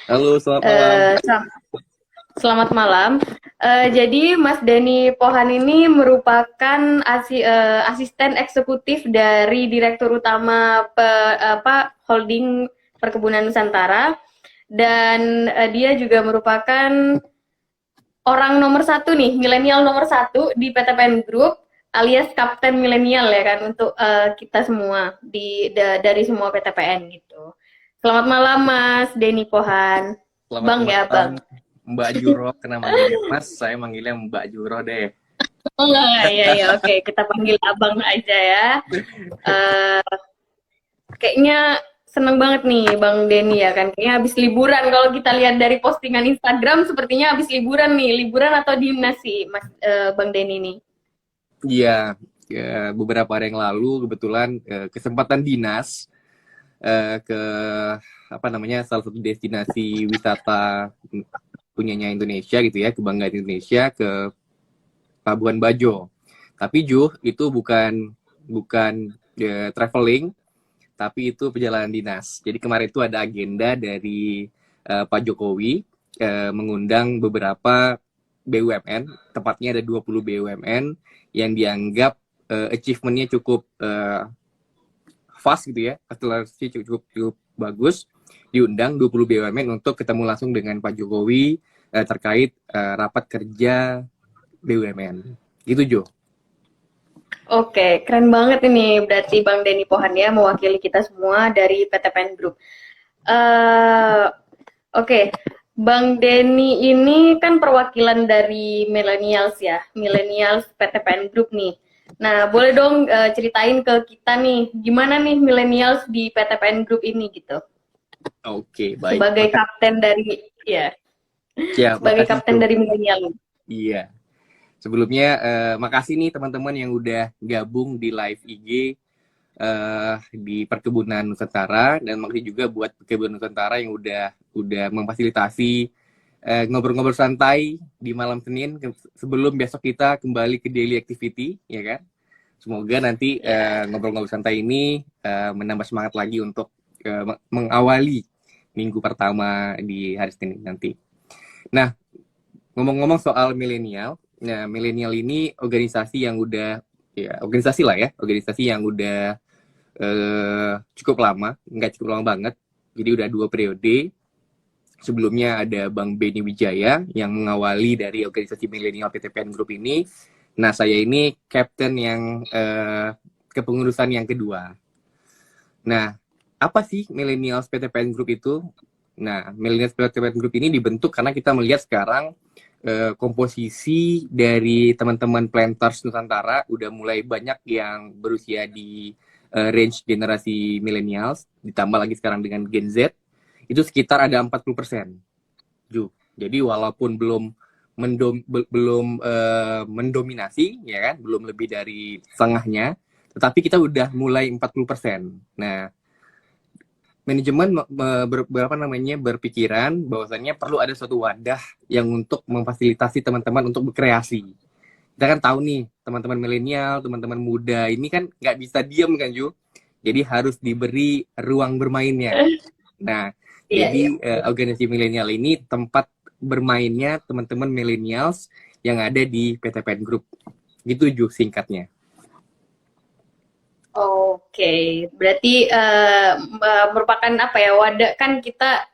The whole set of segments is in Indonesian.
Halo, selamat malam. Eh, sam- Selamat malam. Jadi Mas Denny Pohan ini merupakan asisten eksekutif dari Direktur Utama Holding Perkebunan Nusantara dan dia juga merupakan orang nomor satu nih, milenial nomor satu di PTPN Group alias Kapten Milenial ya kan untuk kita semua dari semua PTPN gitu. Selamat malam Mas Denny Pohan. Selamat Bang ya, malam, Bang. Mbak Juro. Kena manggilnya Mas, saya manggilnya Mbak Juro deh. Oh enggak, ya ya oke, kita panggil Abang aja ya. Eh Kayaknya seneng banget nih Bang Denny ya kan. Kayaknya habis liburan kalau kita lihat dari postingan Instagram sepertinya habis liburan nih. Liburan atau dinas sih Mas Bang Denny nih? Iya, beberapa hari yang lalu kebetulan kesempatan dinas ke apa namanya salah satu destinasi wisata punyanya Indonesia gitu ya, kebanggaan Indonesia ke Labuan Bajo. Tapi itu bukan bukan traveling, tapi itu perjalanan dinas. Jadi kemarin itu ada agenda dari Pak Jokowi mengundang beberapa BUMN, tepatnya ada 20 BUMN yang dianggap achievement-nya cukup fast gitu ya, akselerasi cukup bagus, diundang 20 BUMN untuk ketemu langsung dengan Pak Jokowi terkait rapat kerja BUMN. Gitu Jo. Oke, keren banget ini berarti Bang Denny Pohan ya mewakili kita semua dari PTPN Group. Eh Oke, Bang Denny ini kan perwakilan dari millennials ya, millennials PTPN Group nih. Nah, boleh dong ceritain ke kita nih, gimana nih millennials di PTPN Group ini gitu. Oke, baik. Sebagai Makasih. kapten dari ya, Ya, sebagai makasih kapten Jo. dari milenial. Iya. Sebelumnya makasih nih teman-teman yang udah gabung di live IG di Perkebunan Nusantara, dan makasih juga buat Perkebunan Nusantara yang udah memfasilitasi ngobrol-ngobrol santai di malam Senin sebelum besok kita kembali ke daily activity, ya kan? Semoga nanti Ya. ngobrol-ngobrol santai ini menambah semangat lagi untuk mengawali minggu pertama di hari Senin nanti. Nah, ngomong-ngomong soal milenial, nah milenial ini organisasi yang udah ya organisasi lah ya, organisasi yang udah cukup lama, nggak cukup lama banget. Jadi udah 2 periode. Sebelumnya ada Bang Beni Wijaya yang mengawali dari organisasi milenial PTPN Group ini. Nah, saya ini kapten yang kepengurusan yang kedua. Nah, apa sih milenials PTPN Group itu? Nah, milenials PTPN Group ini dibentuk karena kita melihat sekarang komposisi dari teman-teman planters Nusantara udah mulai banyak yang berusia di range generasi millennials, ditambah lagi sekarang dengan Gen Z, itu sekitar ada 40%. Jadi walaupun mendominasi, ya kan, belum lebih dari setengahnya, tetapi kita udah mulai 40%. Nah, manajemen berpikiran bahwasannya perlu ada suatu wadah yang untuk memfasilitasi teman-teman untuk berkreasi. Kita kan tahu nih, teman-teman milenial, teman-teman muda ini kan nggak bisa diam kan Ju, jadi harus diberi ruang bermainnya. Nah, Iya, iya. jadi organisasi milenial ini tempat bermainnya teman-teman millennials yang ada di PTPN Group. Gitu Ju singkatnya. Oke, berarti merupakan apa ya wadah kan kita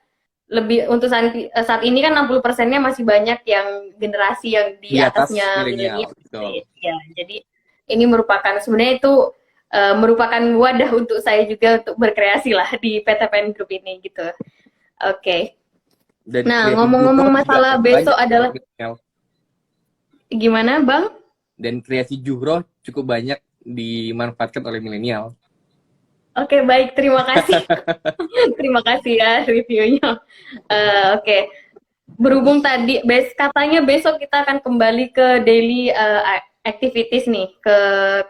lebih untuk saat ini kan 60%-nya masih banyak yang generasi yang di Di atas atasnya milenial, milenial gitu betul. ya. Jadi ini merupakan sebenarnya itu merupakan wadah untuk saya juga untuk berkreasi lah di PTPN Group ini gitu. Oke. Dan Nah, kreasi ngomong-ngomong Juhro juga masalah cukup besok banyak adalah milenial. gimana, Bang? Dan kreasi Juhro cukup banyak dimanfaatkan oleh milenial. Oke, baik, terima kasih. Terima kasih ya reviewnya. Oke. Berhubung tadi katanya besok kita akan kembali ke daily activities nih, ke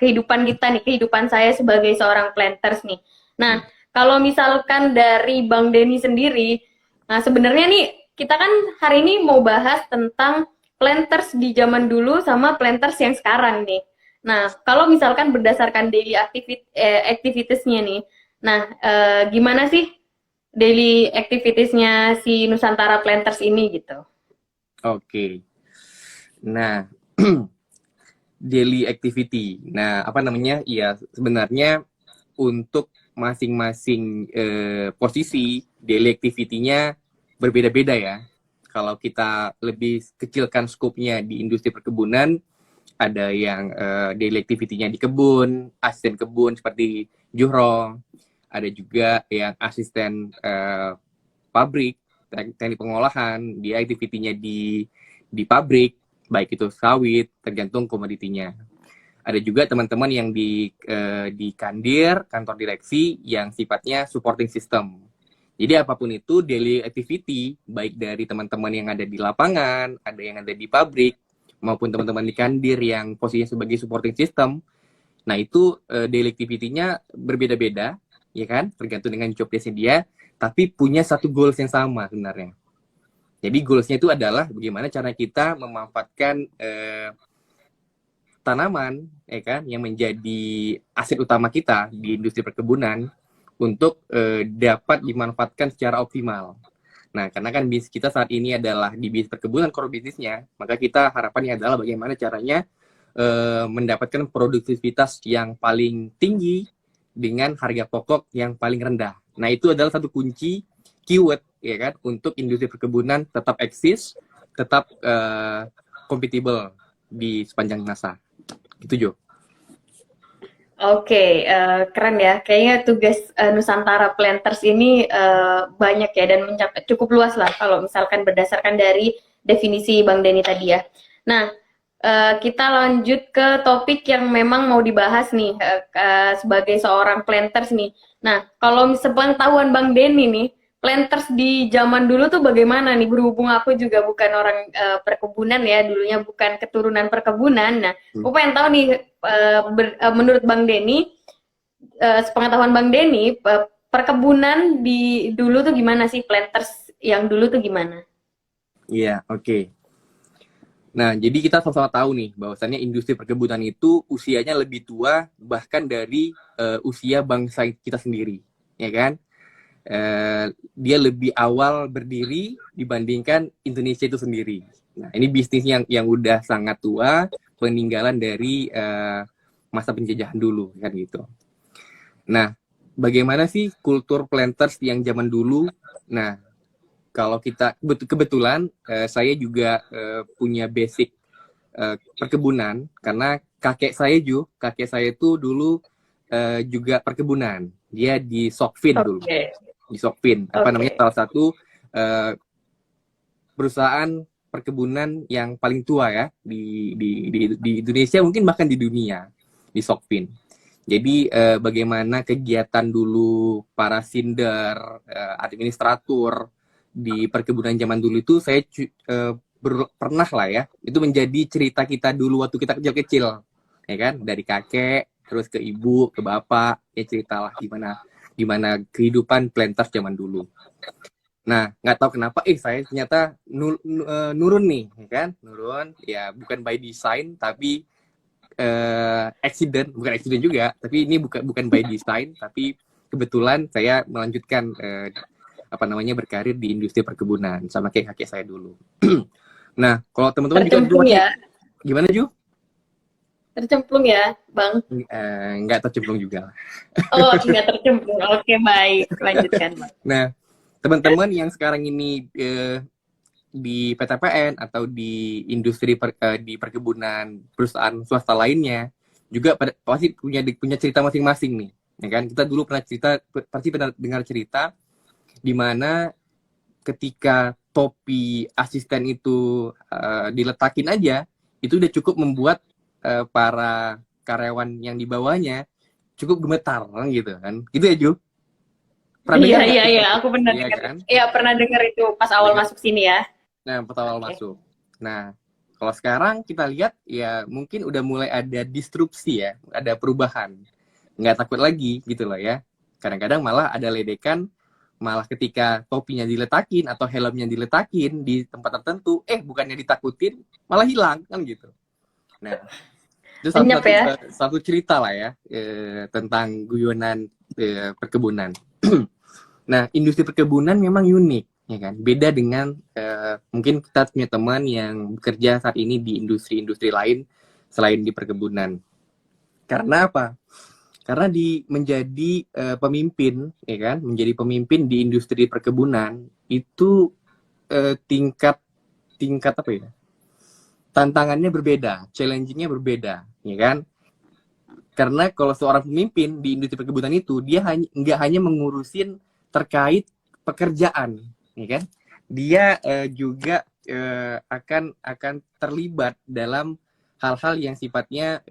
kehidupan kita nih, kehidupan saya sebagai seorang planters nih. Nah, Hmm. kalau misalkan dari Bang Denny sendiri, nah sebenarnya nih kita kan hari ini mau bahas tentang planters di zaman dulu sama planters yang sekarang nih. Nah, kalau misalkan berdasarkan daily activitiesnya nih, nah gimana sih daily activities-nya si Nusantara Planters ini gitu. Oke. Nah, daily activity. Nah, apa namanya? Ya, sebenarnya untuk masing-masing posisi daily activity-nya berbeda-beda ya. Kalau kita lebih kecilkan skopnya di industri perkebunan, ada yang daily activity-nya di kebun, asisten kebun seperti Juhro, ada juga yang asisten pabrik, teknik pengolahan, dia activity-nya di pabrik, baik itu sawit, tergantung komoditinya. Ada juga teman-teman yang di kandir, kantor direksi, yang sifatnya supporting system. Jadi apapun itu daily activity, baik dari teman-teman yang ada di lapangan, ada yang ada di pabrik, maupun teman-teman di kandir yang posisinya sebagai supporting system, nah itu daily activity-nya berbeda-beda, ya kan? Tergantung dengan job desk-nya dia, tapi punya satu goals yang sama sebenarnya. Jadi goals-nya itu adalah bagaimana cara kita memanfaatkan tanaman, ya kan, yang menjadi aset utama kita di industri perkebunan untuk dapat dimanfaatkan secara optimal. Nah, karena kan bisnis kita saat ini adalah di bisnis perkebunan, core bisnisnya, maka kita harapannya adalah bagaimana caranya mendapatkan produktivitas yang paling tinggi dengan harga pokok yang paling rendah. Nah, itu adalah satu kunci keyword, ya kan, untuk industri perkebunan tetap eksis, tetap compatible di sepanjang masa. Gitu, Jo. Oke, keren ya. Kayaknya tugas Nusantara Planters ini banyak ya dan cukup luas lah kalau misalkan berdasarkan dari definisi Bang Denny tadi ya. Nah, kita lanjut ke topik yang memang mau dibahas nih sebagai seorang planters nih. Nah, kalau sepengetahuan Bang Denny nih, planters di zaman dulu tuh bagaimana nih? Berhubung aku juga bukan orang perkebunan ya, dulunya bukan keturunan perkebunan. Nah, aku pengen tahu nih, menurut Bang Denny, sepengetahuan Bang Denny, perkebunan di dulu tuh gimana sih? Planters yang dulu tuh gimana? Iya, oke. Nah, jadi kita sama-sama tahu nih bahwasannya industri perkebunan itu usianya lebih tua bahkan dari usia bangsa kita sendiri, ya kan? Dia lebih awal berdiri dibandingkan Indonesia itu sendiri. Nah, ini bisnis yang udah sangat tua, peninggalan dari masa penjajahan dulu, kan gitu. Nah, bagaimana sih kultur planters yang zaman dulu? Nah, kalau kita kebetulan saya juga punya basic perkebunan karena kakek saya itu dulu juga perkebunan. Dia di Sokvin dulu. Oke. Di Sokvin, apa namanya, salah satu perusahaan perkebunan yang paling tua ya di Indonesia, mungkin bahkan di dunia, di Sokvin. Jadi bagaimana kegiatan dulu para sinder, administratur di perkebunan zaman dulu itu saya pernah lah ya, itu menjadi cerita kita dulu waktu kita kecil-kecil, ya kan, dari kakek terus ke ibu ke bapak, ya ceritalah gimana kehidupan planters zaman dulu. Nah, nggak tahu kenapa saya ternyata nurun nih, ya kan, nurun ya, bukan by design tapi bukan accident juga, tapi ini bukan by design, tapi kebetulan saya melanjutkan berkarir di industri perkebunan sama kayak kakek saya dulu. Nah, kalau teman-teman juga Tercemplung ya? Gimana, Ju? Tercemplung ya, Bang? Nggak tercemplung juga. Oh, nggak tercemplung. Oke, baik. Lanjutkan, Bang. Nah, teman-teman yang sekarang ini di PTPN atau di industri di perkebunan perusahaan swasta lainnya juga pasti punya cerita masing-masing nih, ya kan? Kita dulu pasti pernah dengar cerita di mana ketika topi asisten itu diletakin aja, itu udah cukup membuat para karyawan yang di bawahnya cukup gemetar gitu kan. Gitu ya, Ju? Pernah dengar nggak? Iya, aku pernah Iya dengar. kan? Iya, pernah dengar itu pas awal masuk sini ya. Nah, awal masuk. Nah, kalau sekarang kita lihat ya mungkin udah mulai ada disrupsi ya, ada perubahan. Nggak takut lagi gitu loh ya. Kadang-kadang malah ada ledekan, malah ketika topinya diletakin atau helmnya diletakin di tempat tertentu, bukannya ditakutin, malah hilang kan gitu. Nah, itu satu cerita lah ya tentang guyonan perkebunan. Nah, industri perkebunan memang unik, ya kan? Beda dengan mungkin kita punya teman yang bekerja saat ini di industri-industri lain selain di perkebunan. Karena apa? Karena menjadi pemimpin, ya kan? Menjadi pemimpin di industri perkebunan itu tingkat tingkat apa ya? Tantangannya berbeda, challengingnya berbeda, ya kan? Karena kalau seorang pemimpin di industri perkebunan itu dia nggak hanya mengurusin terkait pekerjaan, ya kan? Dia juga akan terlibat dalam hal-hal yang sifatnya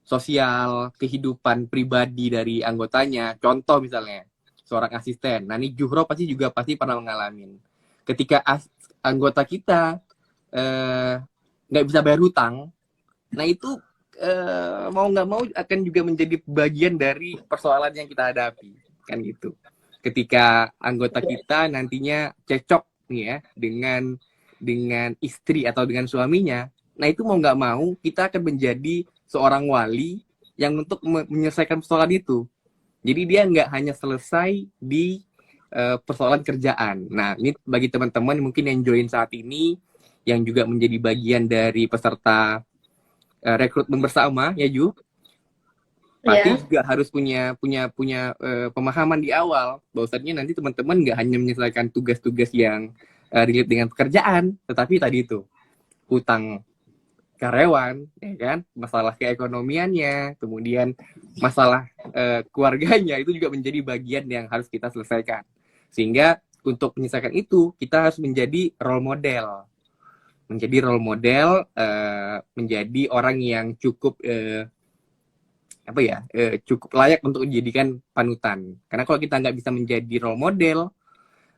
sosial, kehidupan pribadi dari anggotanya. Contoh misalnya seorang asisten. Nah ini Juhro pasti pernah mengalami. Ketika anggota kita eh, nggak bisa bayar hutang, nah itu mau nggak mau akan juga menjadi bagian dari persoalan yang kita hadapi, kan gitu. Ketika anggota kita nantinya cekcok nih ya dengan istri atau dengan suaminya, nah itu mau nggak mau kita akan menjadi seorang wali yang untuk menyelesaikan persoalan itu. Jadi dia nggak hanya selesai di persoalan kerjaan. Nah ini bagi teman-teman mungkin yang join saat ini, yang juga menjadi bagian dari peserta rekrutmen bersama ya Ju, pasti Ya. juga harus punya pemahaman di awal bahwasannya nanti teman-teman nggak hanya menyelesaikan tugas-tugas yang relate dengan pekerjaan, tetapi tadi itu hutang karyawan, ya kan, masalah keekonomiannya, kemudian masalah keluarganya itu juga menjadi bagian yang harus kita selesaikan. Sehingga untuk menyelesaikan itu kita harus menjadi role model, menjadi orang yang cukup cukup layak untuk dijadikan panutan. Karena kalau kita nggak bisa menjadi role model,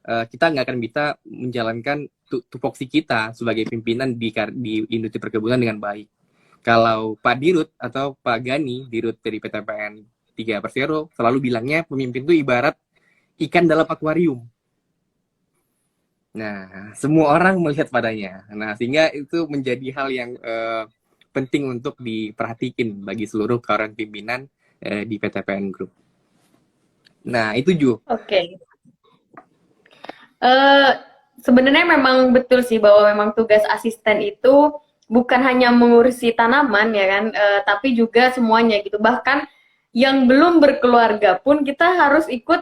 kita nggak akan bisa menjalankan tupoksi kita sebagai pimpinan di industri perkebunan dengan baik. Kalau Pak Dirut atau Pak Gani, Dirut dari PTPN 3 Persero, selalu bilangnya pemimpin itu ibarat ikan dalam akuarium. Nah, semua orang melihat padanya. Nah, sehingga itu menjadi hal yang penting untuk diperhatikan bagi seluruh kawan pimpinan di PTPN Group. Nah, itu Ju. Oke. Eh, Sebenarnya memang betul sih bahwa memang tugas asisten itu bukan hanya mengurusi tanaman ya kan, tapi juga semuanya gitu. Bahkan yang belum berkeluarga pun kita harus ikut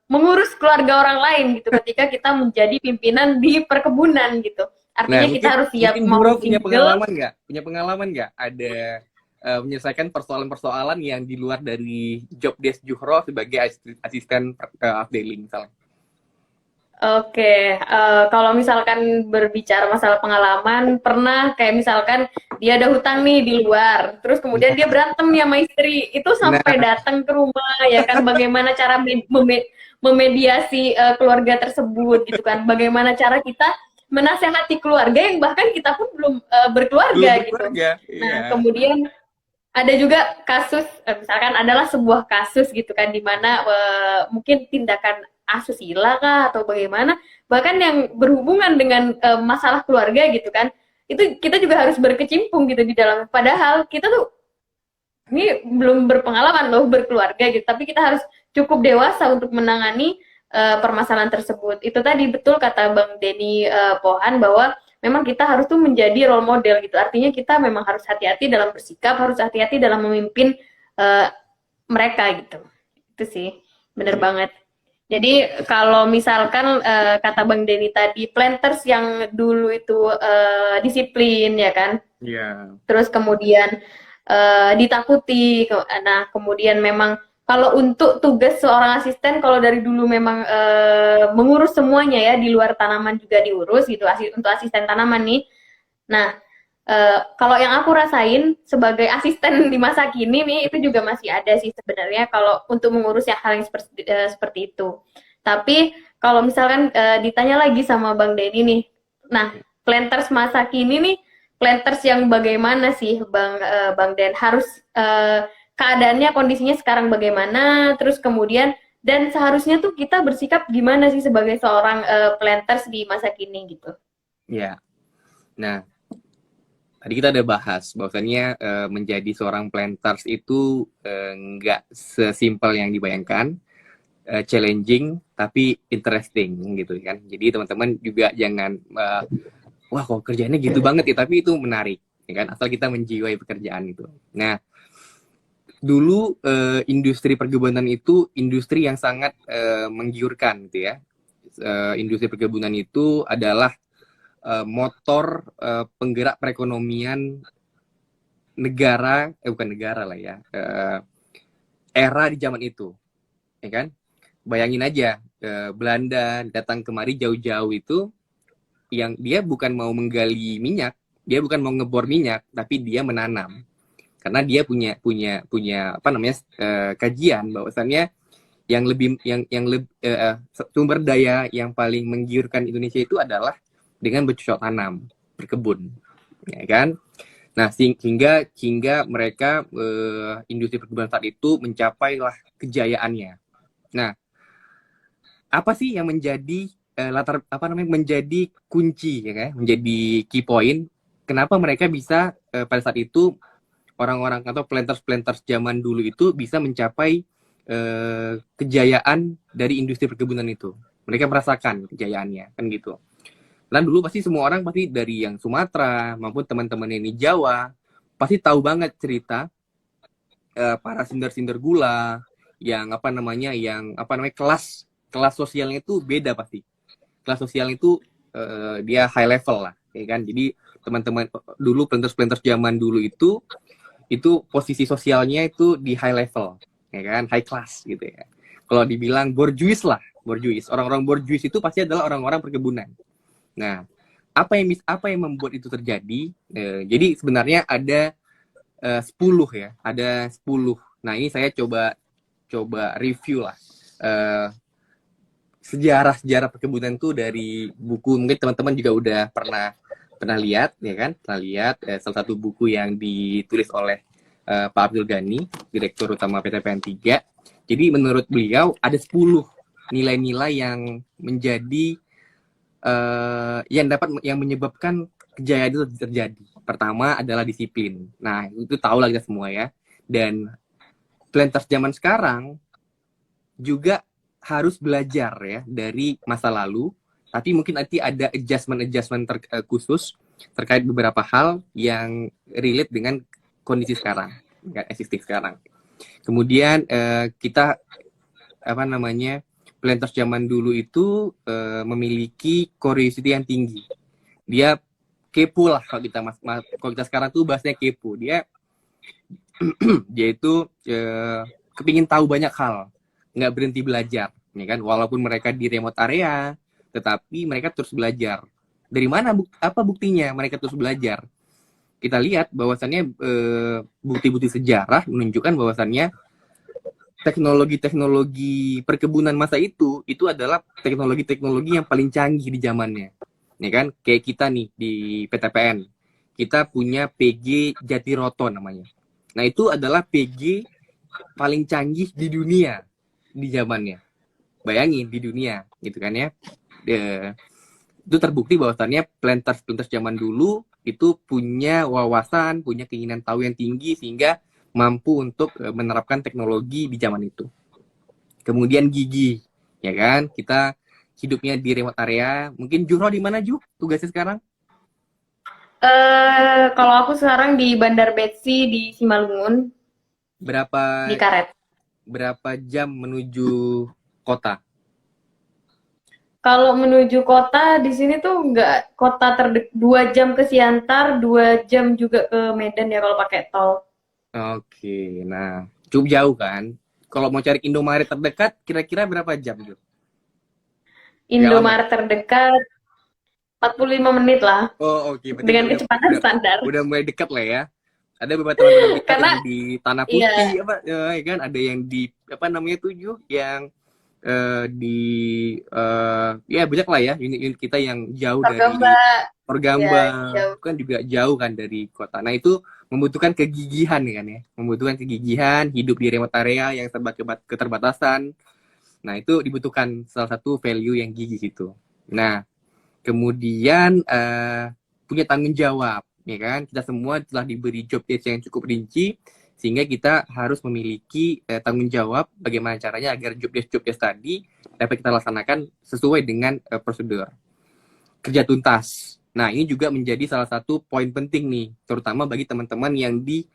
mengurus keluarga orang lain gitu ketika kita menjadi pimpinan di perkebunan gitu. Nah, Artinya kita mungkin harus siap mungkin mau Juro punya single. pengalaman nggak? Punya pengalaman nggak? Ada menyelesaikan persoalan-persoalan yang di luar dari job desk Juhro sebagai asisten afdeling misalnya. Oke, kalau misalkan berbicara masalah pengalaman, pernah kayak misalkan dia ada hutang nih di luar, terus kemudian dia berantem nih sama istri, itu Nah, sampai datang ke rumah, ya kan, bagaimana cara memediasi keluarga tersebut, gitu kan, bagaimana cara kita menasehati keluarga yang bahkan kita pun belum belum berkeluarga, gitu. berkeluarga. Nah, Iya. kemudian ada juga kasus misalkan adalah sebuah kasus gitu kan di mana mungkin tindakan asusila kah atau bagaimana bahkan yang berhubungan dengan masalah keluarga gitu kan itu kita juga harus berkecimpung gitu di dalam padahal kita tuh ini belum berpengalaman loh berkeluarga gitu tapi kita harus cukup dewasa untuk menangani permasalahan tersebut itu tadi betul kata Bang Denny Pohan bahwa memang kita harus tuh menjadi role model gitu artinya kita memang harus hati-hati dalam bersikap harus hati-hati dalam memimpin uh, mereka gitu itu sih bener Iya. banget jadi kalau misalkan kata Bang Denny tadi planters yang dulu itu disiplin ya kan Iya. terus kemudian ditakuti. Nah, kemudian memang kalau untuk tugas seorang asisten, kalau dari dulu memang mengurus semuanya ya di luar tanaman juga diurus gitu untuk asisten tanaman nih. Nah, kalau yang aku rasain sebagai asisten di masa kini nih itu juga masih ada sih sebenarnya kalau untuk mengurus yang hal yang seperti itu. Tapi kalau misalkan ditanya lagi sama Bang Denny nih, nah planters masa kini nih planters yang bagaimana sih Bang Den harus keadaannya kondisinya sekarang bagaimana terus kemudian dan seharusnya tuh kita bersikap gimana sih sebagai seorang planters di masa kini gitu. Iya. Nah, tadi kita udah bahas bahwasannya menjadi seorang planters itu nggak sesimpel yang dibayangkan. challenging tapi interesting gitu kan. Jadi teman-teman juga jangan wah kok kerjanya gitu banget ya, tapi itu menarik ya kan, asal kita menjiwai pekerjaan itu. Nah, dulu industri perkebunan itu industri yang sangat menggiurkan gitu ya. Industri perkebunan itu adalah motor penggerak perekonomian negara, bukan negara lah ya, era di zaman itu, ya kan? Bayangin aja, Belanda datang kemari jauh-jauh itu, yang dia bukan mau menggali minyak, dia bukan mau ngebor minyak, tapi dia menanam. Karena dia punya apa namanya, kajian bahwasannya sumber daya yang paling menggiurkan Indonesia itu adalah dengan bercocok tanam, berkebun, ya kan? Nah, hingga mereka industri perkebunan saat itu mencapailah kejayaannya. Nah, apa sih yang menjadi menjadi kunci ya kan? Menjadi key point kenapa mereka bisa pada saat itu orang-orang atau planters zaman dulu itu bisa mencapai kejayaan dari industri perkebunan itu. Mereka merasakan kejayaannya kan gitu. Dan dulu pasti semua orang pasti dari yang Sumatera maupun teman-teman yang di Jawa pasti tahu banget cerita para sinder-sinder gula yang kelas sosialnya itu beda pasti. Kelas sosial itu dia high level lah, ya kan. Jadi teman-teman dulu planters zaman dulu itu posisi sosialnya itu di high level, ya kan, high class gitu ya. Kalau dibilang borjuis lah, borjuis. Orang-orang borjuis itu pasti adalah orang-orang perkebunan. Nah, apa yang membuat itu terjadi? Jadi sebenarnya ada 10 ya, ada 10. Nah, ini saya coba review lah sejarah perkebunan tuh dari buku, mungkin teman-teman juga udah pernah lihat ya kan, pernah lihat salah satu buku yang ditulis oleh Pak Abdul Ghani, Direktur Utama PT PN 3. Jadi menurut beliau ada 10 nilai-nilai yang menjadi yang menyebabkan kejayaan itu terjadi. Pertama adalah disiplin. Nah, itu tahu lah kita semua ya. Dan planters zaman sekarang juga harus belajar ya dari masa lalu, tapi mungkin nanti ada adjustment khusus terkait beberapa hal yang relate dengan kondisi sekarang, existing sekarang. Kemudian kita planters zaman dulu itu memiliki curiosity yang tinggi. Dia kepo lah, kalau kita sekarang tuh bahasnya kepo. Dia itu kepingin tahu banyak hal, nggak berhenti belajar, ya kan? Walaupun mereka di remote area, tetapi mereka terus belajar. Dari mana? Apa buktinya mereka terus belajar? Kita lihat bahwasannya bukti-bukti sejarah menunjukkan bahwasannya teknologi perkebunan masa itu adalah teknologi yang paling canggih di zamannya, ya kan? Kayak kita nih di PTPN, kita punya PG Jatiroto namanya. Nah, itu adalah PG paling canggih di dunia di zamannya. Bayangin, di dunia gitu kan ya. Itu terbukti bahwasannya planters zaman dulu itu punya wawasan, punya keinginan tahu yang tinggi sehingga mampu untuk menerapkan teknologi di zaman itu. Kemudian gigi, ya kan? Kita hidupnya di remote area. Mungkin Juhro di mana, Juh? Tugasnya sekarang? Kalau aku sekarang di Bandar Betsi di Simalungun. Di Karet. Berapa jam menuju kota? Kalau menuju kota di sini tuh nggak kota 2 jam ke Siantar, 2 jam juga ke Medan ya kalau pakai tol. Oke, nah cukup jauh kan? Kalau mau cari Indomaret terdekat, kira-kira berapa jam tuh? Indomaret terdekat 45 menit lah. Oh oke, berarti Dengan kecepatan standar. udah mulai dekat lah ya. Ada beberapa teman-teman kita Karena yang di Tanah Putih, ya kan? Ada yang di yang di ya banyak lah ya unit-unit kita yang jauh dari Orgamba, jauh. kan juga jauh kan dari kota. Nah, itu membutuhkan kegigihan kan ya, membutuhkan kegigihan, hidup di remote area yang serba keterbatasan. Nah, itu dibutuhkan salah satu value yang gigih itu. Nah, kemudian punya tanggung jawab, ya kan? Kita semua telah diberi job desk yang cukup rinci Sehingga kita harus memiliki tanggung jawab bagaimana caranya agar job desk tadi dapat kita laksanakan sesuai dengan prosedur. Kerja tuntas. Nah, ini juga menjadi salah satu poin penting nih, terutama bagi teman-teman yang di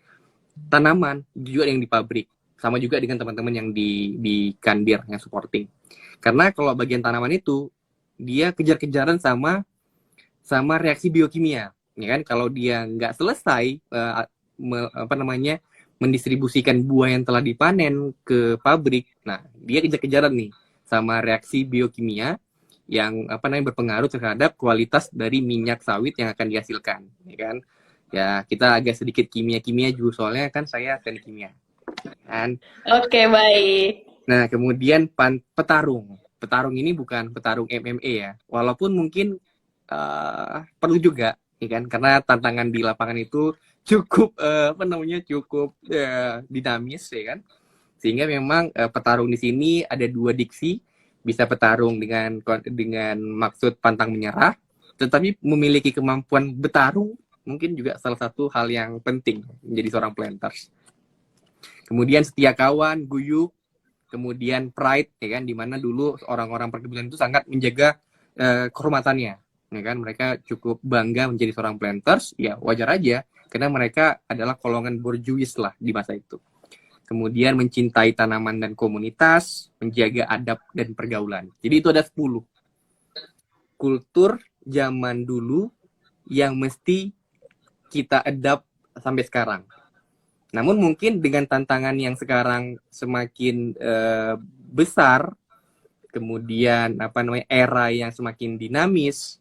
tanaman, juga yang di pabrik. Sama juga dengan teman-teman yang di kandir, yang supporting. Karena kalau bagian tanaman itu, dia kejar-kejaran sama reaksi biokimia. Ya kan? Kalau dia nggak selesai, mendistribusikan buah yang telah dipanen ke pabrik, nah dia kejar-kejaran nih sama reaksi biokimia yang berpengaruh terhadap kualitas dari minyak sawit yang akan dihasilkan, ya kan? Ya, kita agak sedikit kimia juga soalnya kan saya teknik kimia, kan? Oke, baik. Nah, kemudian petarung ini bukan petarung MMA ya, walaupun mungkin perlu juga, ya kan? Karena tantangan di lapangan itu cukup cukup dinamis, ya kan? Sehingga memang petarung di sini ada dua diksi, bisa petarung dengan maksud pantang menyerah, tetapi memiliki kemampuan bertarung mungkin juga salah satu hal yang penting menjadi seorang planters. Kemudian setia kawan, guyup, kemudian pride, ya kan, dimana dulu orang-orang perkebunan itu sangat menjaga kehormatannya, ya kan, mereka cukup bangga menjadi seorang planters, ya wajar aja, karena mereka adalah golongan borjuis lah di masa itu. Kemudian mencintai tanaman dan komunitas, menjaga adab dan pergaulan. Jadi itu ada 10 kultur zaman dulu yang mesti kita adapt sampai sekarang. Namun mungkin dengan tantangan yang sekarang semakin besar, kemudian era yang semakin dinamis,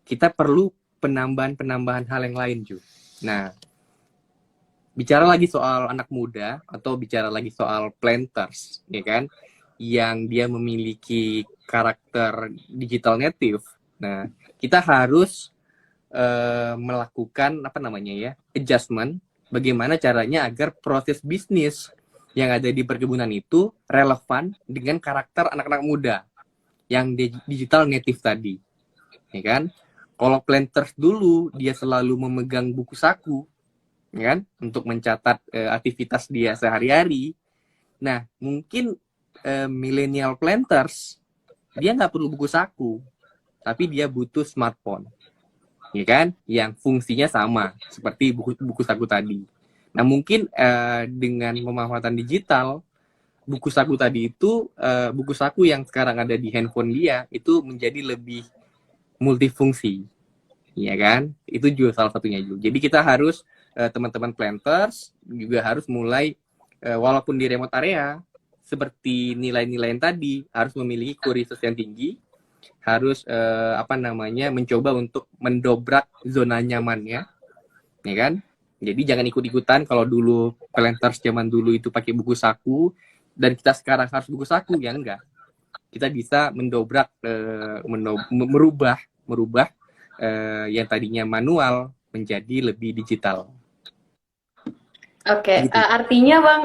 kita perlu penambahan hal yang lain, Ju. Nah, bicara lagi soal anak muda atau bicara lagi soal planters, ya kan, yang dia memiliki karakter digital native. Nah, kita harus melakukan adjustment, bagaimana caranya agar proses bisnis yang ada di perkebunan itu relevan dengan karakter anak-anak muda yang digital native tadi, ya kan? Kalau planters dulu dia selalu memegang buku saku, ya kan, untuk mencatat aktivitas dia sehari-hari. Nah, mungkin millennial planters dia nggak perlu buku saku, tapi dia butuh smartphone, ya kan, yang fungsinya sama seperti buku saku tadi. Nah, mungkin dengan pemanfaatan digital, buku saku tadi itu buku saku yang sekarang ada di handphone dia itu menjadi lebih multifungsi, ya kan? Itu juga salah satunya juga. Jadi kita harus teman-teman planters juga harus mulai walaupun di remote area, seperti nilai-nilai yang tadi, harus memiliki curiosity yang tinggi, harus mencoba untuk mendobrak zona nyamannya, ya kan? Jadi jangan ikut-ikutan. Kalau dulu planters zaman dulu itu pakai buku saku dan kita sekarang harus buku saku, ya enggak. Kita bisa mendobrak, merubah yang tadinya manual menjadi lebih digital. Oke, Gitu. artinya Bang,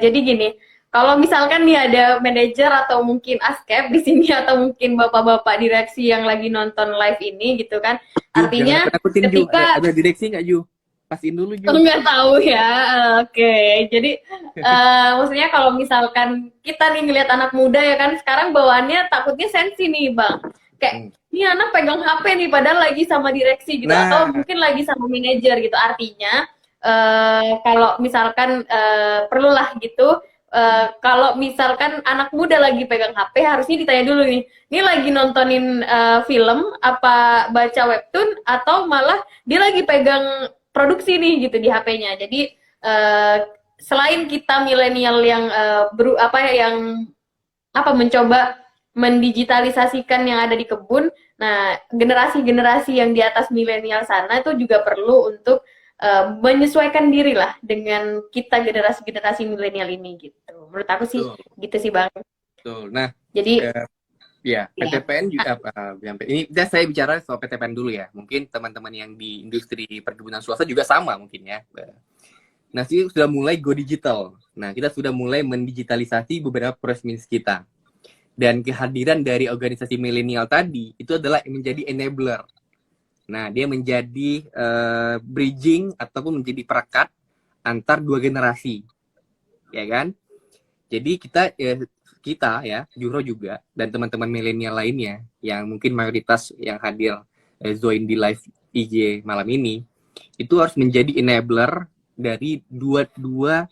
jadi gini, kalau misalkan nih ada manajer atau mungkin askep di sini atau mungkin bapak-bapak direksi yang lagi nonton live ini gitu kan, artinya ketika ada direksi nggak Ju? Pastiin dulu Ju. Nggak tahu ya, oke. Jadi maksudnya kalau misalkan kita nih ngelihat anak muda ya kan, sekarang bawaannya takutnya sensi nih Bang. Kayak, ini anak pegang HP nih padahal lagi sama direksi gitu, atau mungkin lagi sama manajer gitu. Artinya kalau misalkan perlulah gitu, kalau misalkan anak muda lagi pegang HP, harusnya ditanya dulu nih, ini lagi nontonin film, apa baca webtoon, atau malah dia lagi pegang produksi nih gitu di HP-nya. Jadi selain kita milenial yang mencoba mendigitalisasikan yang ada di kebun, nah generasi-generasi yang di atas milenial sana itu juga perlu untuk menyesuaikan diri lah dengan kita generasi-generasi milenial ini gitu. Menurut aku sih gitu sih Bang. Betul. Nah, jadi PTPN juga ini saya bicara soal PTPN dulu ya. Mungkin teman-teman yang di industri perkebunan swasta juga sama mungkin ya. Nah, sih sudah mulai go digital. Nah, kita sudah mulai mendigitalisasi beberapa proses kita. Dan kehadiran dari organisasi milenial tadi itu adalah menjadi enabler. Nah, dia menjadi bridging ataupun menjadi perekat antar dua generasi, ya kan? Jadi kita ya, Juro juga dan teman-teman milenial lainnya yang mungkin mayoritas yang hadir join di live IG malam ini itu harus menjadi enabler dari dua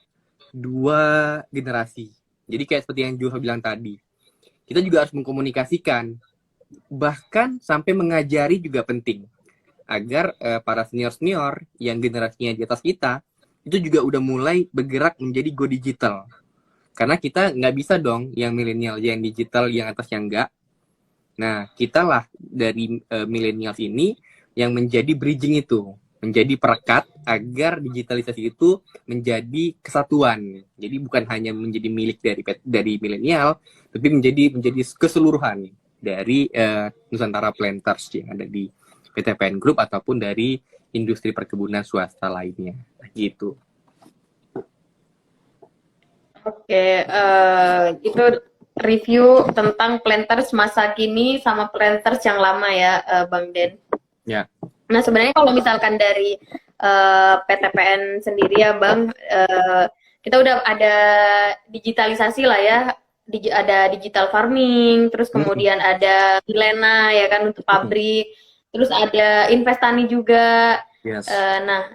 generasi. Jadi kayak seperti yang Juro bilang tadi, kita juga harus mengkomunikasikan, bahkan sampai mengajari juga penting agar para senior-senior yang generasinya di atas kita itu juga udah mulai bergerak menjadi go digital. Karena kita nggak bisa dong yang milenial yang digital, yang atasnya enggak. Nah, kita lah dari milenials ini yang menjadi bridging itu, menjadi perekat agar digitalisasi itu menjadi kesatuan. Jadi bukan hanya menjadi milik dari milenial, tapi menjadi keseluruhan dari Nusantara Planters yang ada di PTPN Group ataupun dari industri perkebunan swasta lainnya. Gitu. Oke, itu review tentang planters masa kini sama planters yang lama ya, Bang Den. Ya. Nah, sebenarnya kalau misalkan dari PTPN sendiri ya, Bang, kita udah ada digitalisasi lah ya, ada digital farming, terus kemudian ada Milena ya kan untuk pabrik, terus ada Investani juga. Yes. Nah,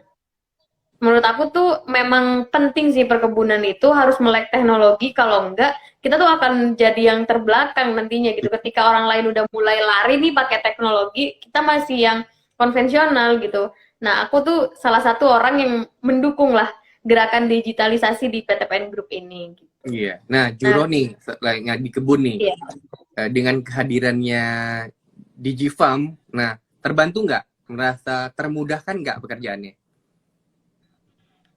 menurut aku tuh memang penting sih perkebunan itu harus melek teknologi, kalau enggak kita tuh akan jadi yang terbelakang nantinya gitu. Ketika orang lain udah mulai lari nih pakai teknologi, kita masih yang konvensional gitu. Nah, aku tuh salah satu orang yang mendukung lah gerakan digitalisasi di PTPN Group ini. Gitu. Iya. Nah, Juro nih, setelah di kebun nih, iya. Dengan kehadirannya DigiFarm, nah terbantu nggak? Merasa termudahkan nggak pekerjaannya?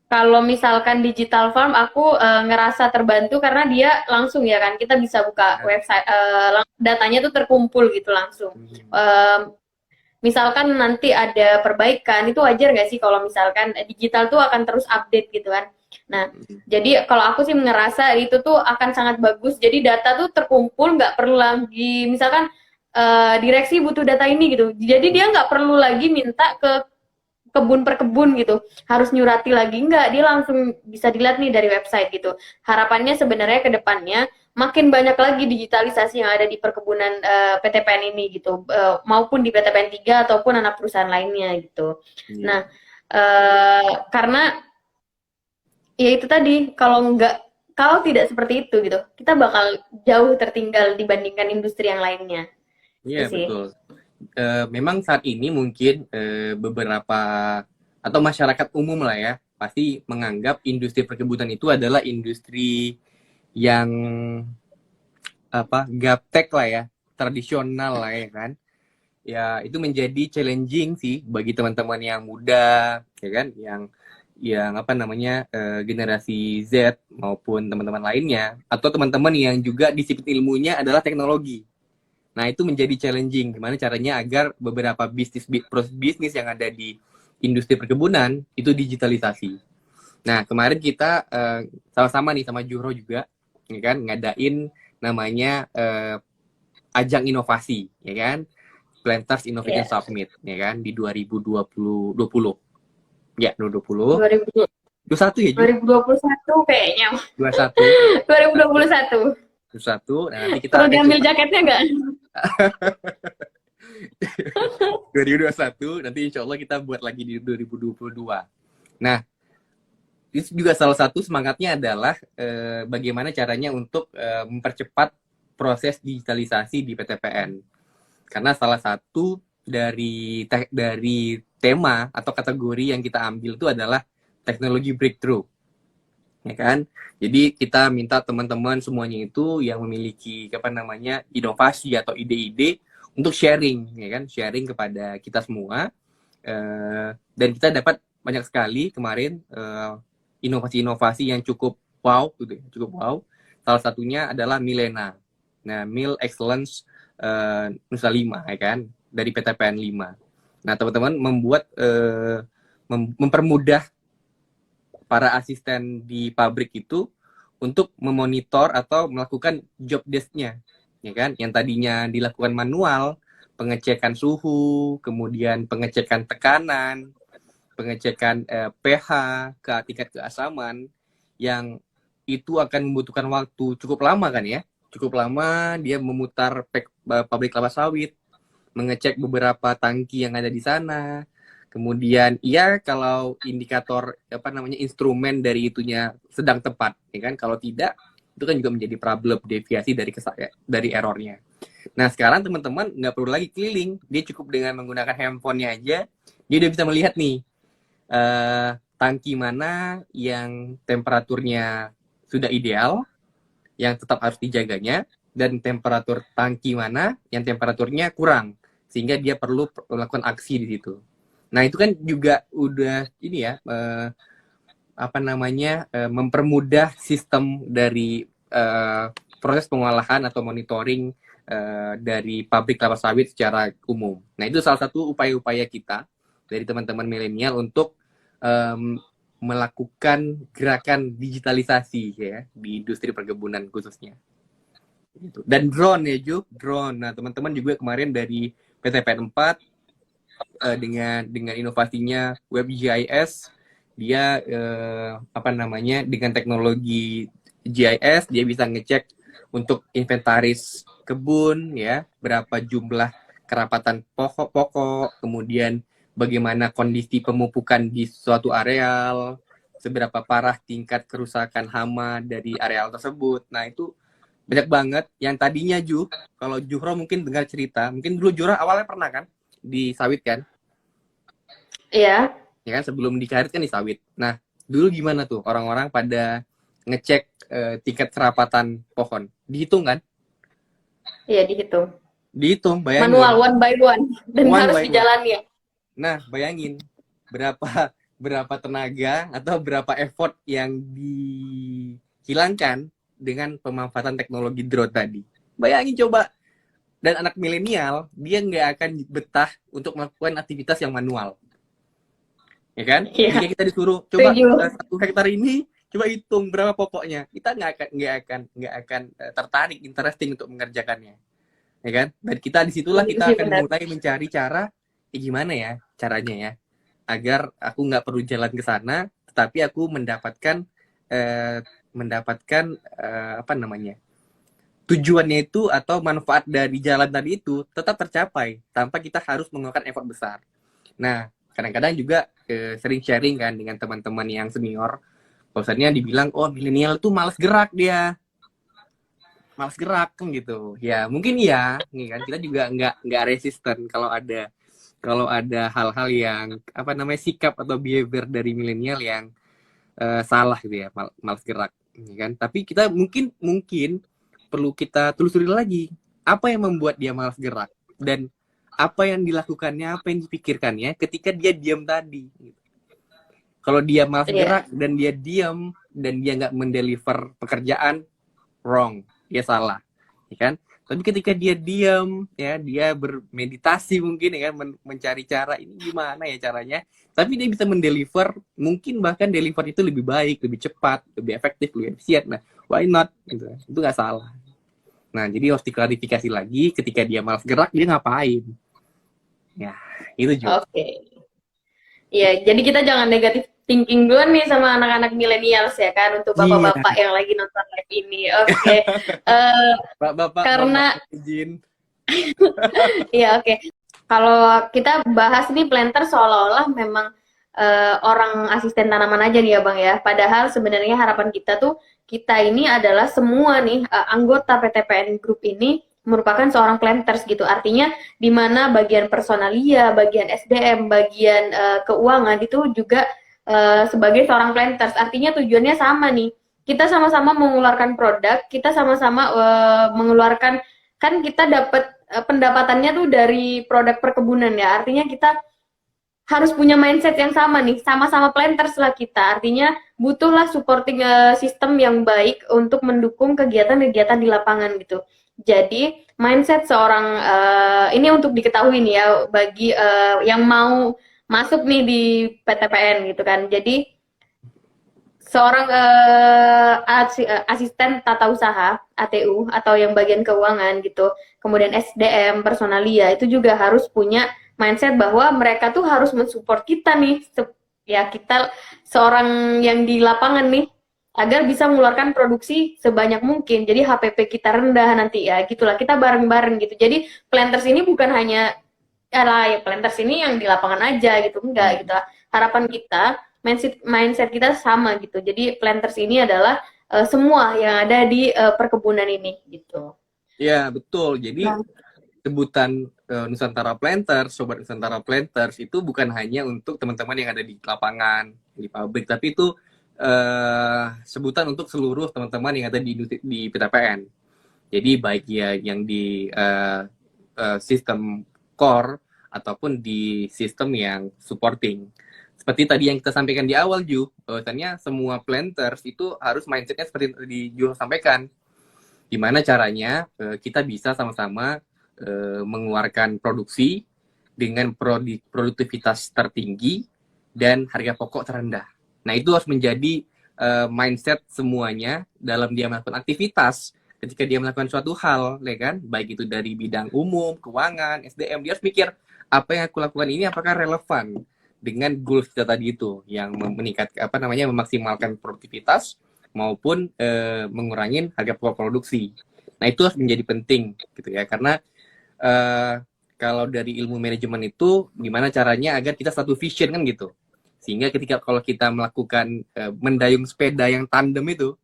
Kalau misalkan digital farm, aku ngerasa terbantu karena dia langsung ya kan, kita bisa buka website, datanya tuh terkumpul gitu langsung. Misalkan nanti ada perbaikan, itu wajar nggak sih kalau misalkan digital tuh akan terus update gitu kan. Nah, jadi kalau aku sih ngerasa itu tuh akan sangat bagus. Jadi data tuh terkumpul, nggak perlu lagi, misalkan direksi butuh data ini gitu. Jadi dia nggak perlu lagi minta ke kebun per kebun gitu, harus nyurati lagi, enggak, dia langsung bisa dilihat nih dari website gitu. Harapannya sebenarnya ke depannya makin banyak lagi digitalisasi yang ada di perkebunan PTPN ini gitu, maupun di PTPN 3 ataupun anak perusahaan lainnya gitu. Nah, karena ya itu tadi, kalau tidak seperti itu gitu, kita bakal jauh tertinggal dibandingkan industri yang lainnya. Iya, betul. Memang saat ini mungkin beberapa atau masyarakat umum lah ya pasti menganggap industri perkebunan itu adalah industri yang gaptek lah ya, tradisional lah ya kan. Ya itu menjadi challenging sih bagi teman-teman yang muda ya kan, yang generasi Z maupun teman-teman lainnya, atau teman-teman yang juga disiplin ilmunya adalah teknologi. Nah, itu menjadi challenging. Gimana caranya agar beberapa proses bisnis yang ada di industri perkebunan itu digitalisasi. Nah, kemarin kita sama-sama nih sama Juro juga, ya kan, ngadain namanya ajang inovasi, ya kan, Planters Innovation Summit, ya kan, di 2020. Ya, 2020. 21 ya, Juro? 2021 kayaknya. 21. 2021. 21. Nah, nanti kita perlu diambil jaketnya nggak? 2021, nanti insya Allah kita buat lagi di 2022. Nah, itu juga salah satu semangatnya adalah bagaimana caranya untuk mempercepat proses digitalisasi di PTPN. Karena salah satu dari tema atau kategori yang kita ambil itu adalah teknologi breakthrough. Ya kan? Jadi kita minta teman-teman semuanya itu yang memiliki inovasi atau ide-ide untuk sharing, ya kan? Sharing kepada kita semua. Dan kita dapat banyak sekali kemarin inovasi-inovasi yang cukup wow, gitu, cukup wow. Salah satunya adalah Milena. Nah, Mil Excellence Nusa 5, ya kan? Dari PTPN 5. Nah, teman-teman mempermudah para asisten di pabrik itu untuk memonitor atau melakukan job desk-nya, ya kan? Yang tadinya dilakukan manual, pengecekan suhu, kemudian pengecekan tekanan, pengecekan pH, ke tingkat keasaman, yang itu akan membutuhkan waktu cukup lama kan ya. Cukup lama dia memutar pabrik kelapa sawit, mengecek beberapa tangki yang ada di sana. Kemudian iya kalau indikator instrumen dari itunya sedang tepat, ya kan? Kalau tidak, itu kan juga menjadi problem deviasi dari errornya. Nah sekarang teman-teman nggak perlu lagi keliling, dia cukup dengan menggunakan handphonenya aja, dia udah bisa melihat nih tangki mana yang temperaturnya sudah ideal, yang tetap harus dijaganya, dan temperatur tangki mana yang temperaturnya kurang, sehingga dia perlu melakukan aksi di situ. Nah itu kan juga udah ini ya mempermudah sistem dari proses pengolahan atau monitoring dari pabrik kelapa sawit secara umum. Nah itu salah satu upaya-upaya kita dari teman-teman milenial untuk melakukan gerakan digitalisasi ya di industri perkebunan khususnya. Dan drone ya drone. Nah teman-teman juga kemarin dari PTPN 4 dengan inovasinya WebGIS, dia dengan teknologi GIS dia bisa ngecek untuk inventaris kebun ya, berapa jumlah kerapatan pokok, kemudian bagaimana kondisi pemupukan di suatu areal, seberapa parah tingkat kerusakan hama dari areal tersebut. Nah itu banyak banget yang tadinya kalau Juhro mungkin dengar cerita, mungkin dulu Juhro awalnya pernah kan di sawit kan? Iya. Ya kan sebelum di karet kan di sawit. Nah dulu gimana tuh orang-orang pada ngecek tingkat kerapatan pohon? Dihitung kan? Iya dihitung. Dihitung, bayangin. Manual one by one dan One harus by dijalani ya. Nah bayangin berapa tenaga atau berapa effort yang dihilangkan dengan pemanfaatan teknologi drone tadi. Bayangin coba. Dan anak milenial dia nggak akan betah untuk melakukan aktivitas yang manual, ya kan? Iya. Jika kita disuruh coba 1 hektar ini coba hitung berapa pokoknya, kita nggak akan tertarik, interesting untuk mengerjakannya, ya kan? Dan kita disitulah kita akan mulai mencari cara gimana ya caranya ya agar aku nggak perlu jalan ke sana, tetapi aku mendapatkan tujuannya itu atau manfaat dari jalan tadi itu tetap tercapai tanpa kita harus mengeluarkan effort besar. Nah, kadang-kadang juga sering sharing kan dengan teman-teman yang senior, bahwasannya dibilang, oh milenial tuh malas gerak kan gitu. Ya mungkin ya, nih kan kita juga nggak resisten kalau ada hal-hal yang sikap atau behavior dari milenial yang salah gitu ya, malas gerak, ya kan? Tapi kita mungkin perlu kita telusuri lagi apa yang membuat dia malas gerak dan apa yang dilakukannya, apa yang dipikirkannya ketika dia diam tadi. Kalau dia malas gerak dan dia diam dan dia nggak mendeliver pekerjaan, wrong, dia salah, ya kan? Tapi ketika dia diam, ya dia bermeditasi mungkin ya kan, mencari cara ini gimana ya caranya, tapi dia bisa mendeliver, mungkin bahkan deliver itu lebih baik, lebih cepat, lebih efektif, lebih efisien. Nah, why not? Gitu. Itu nggak salah. Nah, jadi harus diklarifikasi lagi ketika dia malas gerak, dia ngapain? Ya, itu juga. Oke. Iya, jadi kita jangan negatif thinking dulu nih sama anak-anak milenials ya kan, untuk bapak-bapak yang lagi nonton live ini. Oke. Bapak karena izin. Iya, oke. Kalau kita bahas nih planter seolah-olah memang orang asisten tanaman aja nih ya Bang ya. Padahal sebenarnya harapan kita tuh, kita ini adalah semua nih anggota PTPN Group ini merupakan seorang planters gitu. Artinya di mana bagian personalia, bagian SDM, bagian keuangan itu juga sebagai seorang planters. Artinya tujuannya sama nih. Kita sama-sama mengeluarkan produk, kita sama-sama mengeluarkan, kan kita dapat pendapatannya tuh dari produk perkebunan ya. Artinya kita harus punya mindset yang sama nih, sama-sama planters lah kita. Artinya butuhlah supporting system yang baik untuk mendukung kegiatan-kegiatan di lapangan gitu. Jadi mindset seorang ini untuk diketahui nih ya bagi yang mau masuk nih di PTPN gitu kan. Jadi seorang asisten tata usaha ATU atau yang bagian keuangan gitu, kemudian SDM, personalia itu juga harus punya mindset bahwa mereka tuh harus mensupport kita nih ya kita seorang yang di lapangan nih agar bisa mengeluarkan produksi sebanyak mungkin. Jadi HPP kita rendah nanti ya, gitulah kita bareng-bareng gitu. Jadi planters ini bukan hanya ya planters ini yang di lapangan aja gitu, enggak gitu. Harapan kita, mindset kita sama gitu. Jadi planters ini adalah semua yang ada di perkebunan ini gitu. Ya, betul. Jadi Nah, sebutan Nusantara Planters, Sobat Nusantara Planters itu bukan hanya untuk teman-teman yang ada di lapangan, di pabrik, tapi itu sebutan untuk seluruh teman-teman yang ada di PTPN. Jadi baik ya yang di sistem core ataupun di sistem yang supporting. Seperti tadi yang kita sampaikan di awal, Ju, bahwasannya semua planters itu harus mindsetnya seperti tadi Ju sampaikan. Gimana caranya kita bisa sama-sama mengeluarkan produksi dengan produktivitas tertinggi dan harga pokok terendah. Nah, itu harus menjadi mindset semuanya dalam dia melakukan aktivitas. Ketika dia melakukan suatu hal, ya kan, baik itu dari bidang umum, keuangan, SDM, dia harus mikir apa yang aku lakukan ini apakah relevan dengan goals kita tadi itu, yang meningkat memaksimalkan produktivitas maupun mengurangi harga pokok produksi. Nah, itu harus menjadi penting gitu ya, karena kalau dari ilmu manajemen itu gimana caranya agar kita satu vision kan gitu. Sehingga ketika kalau kita melakukan mendayung sepeda yang tandem itu,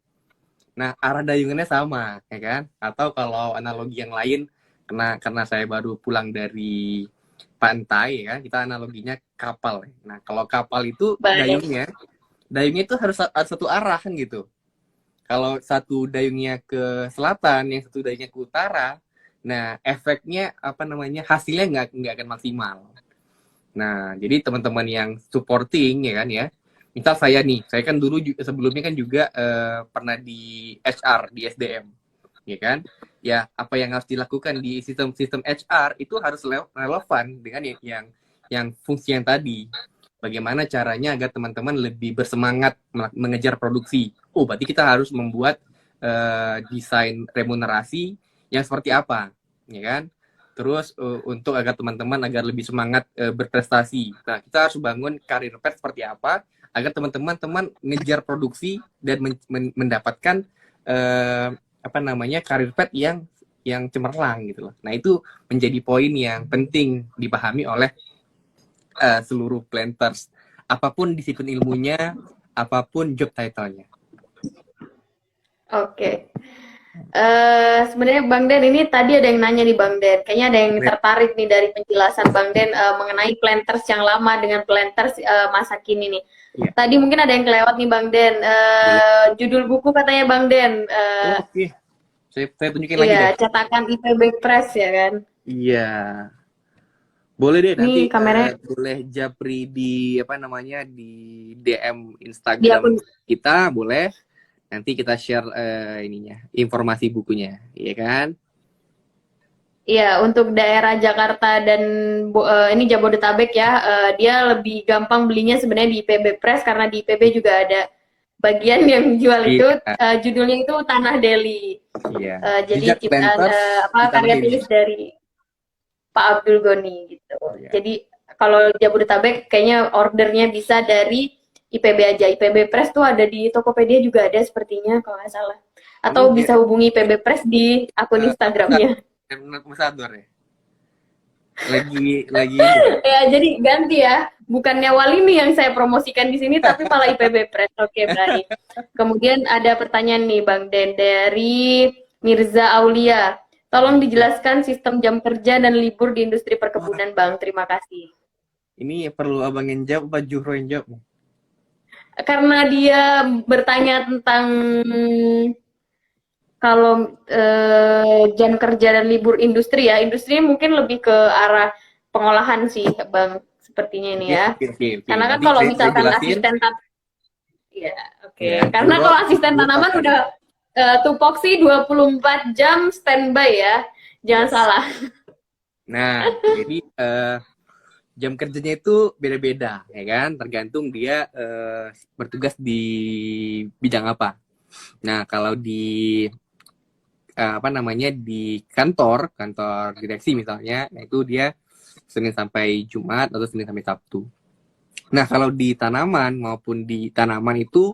nah arah dayungannya sama, ya kan? Atau kalau analogi yang lain, karena saya baru pulang dari pantai, ya, kita analoginya kapal. Nah kalau kapal itu baik. dayungnya itu harus satu arah kan gitu. Kalau satu dayungnya ke selatan, yang satu dayungnya ke utara, nah efeknya hasilnya nggak akan maksimal. Nah, jadi teman-teman yang supporting ya kan ya. Misal saya nih, saya kan dulu sebelumnya kan juga pernah di HR, di SDM, ya kan? Ya, apa yang harus dilakukan di sistem-sistem HR itu harus relevan dengan yang fungsi yang tadi. Bagaimana caranya agar teman-teman lebih bersemangat mengejar produksi? Oh, berarti kita harus membuat desain remunerasi yang seperti apa, ya kan? Terus untuk agar teman-teman agar lebih semangat berprestasi. Nah, kita harus bangun karir path seperti apa agar teman-teman ngejar produksi dan mendapatkan karir path yang cemerlang gitu loh. Nah, itu menjadi poin yang penting dipahami oleh seluruh planters. Apapun disiplin ilmunya, apapun job title-nya. Oke. Sebenarnya Bang Den ini tadi ada yang nanya nih Bang Den. Kayaknya ada yang tertarik nih dari penjelasan Bang Den mengenai planters yang lama dengan planters masa kini nih. Ya. Tadi mungkin ada yang kelewat nih Bang Den. Judul buku katanya Bang Den. Oke. Saya tunjukin lagi Iya, deh. cetakan IPB Press ya kan. Iya. Boleh deh nanti Nih kameranya boleh japri di DM di Instagram akun. kita, boleh. Nanti kita share informasi bukunya, ya kan? Iya, untuk daerah Jakarta dan ini Jabodetabek ya, dia lebih gampang belinya sebenarnya di IPB Press karena di IPB juga ada bagian yang jual itu, Iya, judulnya itu Tanah Deli. iya. Jadi Jejak ciptaan Planters di Tanah karya Deli. tulis dari Pak Abdul Goni gitu. Iya. Jadi kalau Jabodetabek kayaknya ordernya bisa dari IPB aja. IPB Press tuh ada di Tokopedia juga ada sepertinya kalau nggak salah. Oh, Atau bisa dia hubungi IPB Press di akun Instagramnya. Musador ya. Lagi ini ya. Ya, jadi ganti ya. Bukannya Walini yang saya promosikan di sini, tapi malah IPB Press. Oke, baik. Kemudian ada pertanyaan nih, Bang Den, dari Mirza Aulia. Tolong dijelaskan sistem jam kerja dan libur di industri Wah, perkebunan, Bang. Terima kasih. ini perlu abang yang jawab apa Juhro yang jawab? Karena dia bertanya tentang kalau jam kerja dan libur industri ya, industri mungkin lebih ke arah pengolahan sih, Bang. Sepertinya ini Oke, ya. oke, oke, oke. Karena kan Nanti kalau saya misalkan jelasin. asisten ya, oke. Ya, Karena kalau asisten Juhro tanaman akan. udah tupoksi 24 jam standby ya. Jangan Yes. salah. Nah, jadi jam kerjanya itu beda-beda, ya kan? Tergantung dia bertugas di bidang apa. Nah, kalau di di kantor direksi misalnya, nah itu dia Senin sampai Jumat atau Senin sampai Sabtu. Nah, kalau di tanaman maupun di tanaman itu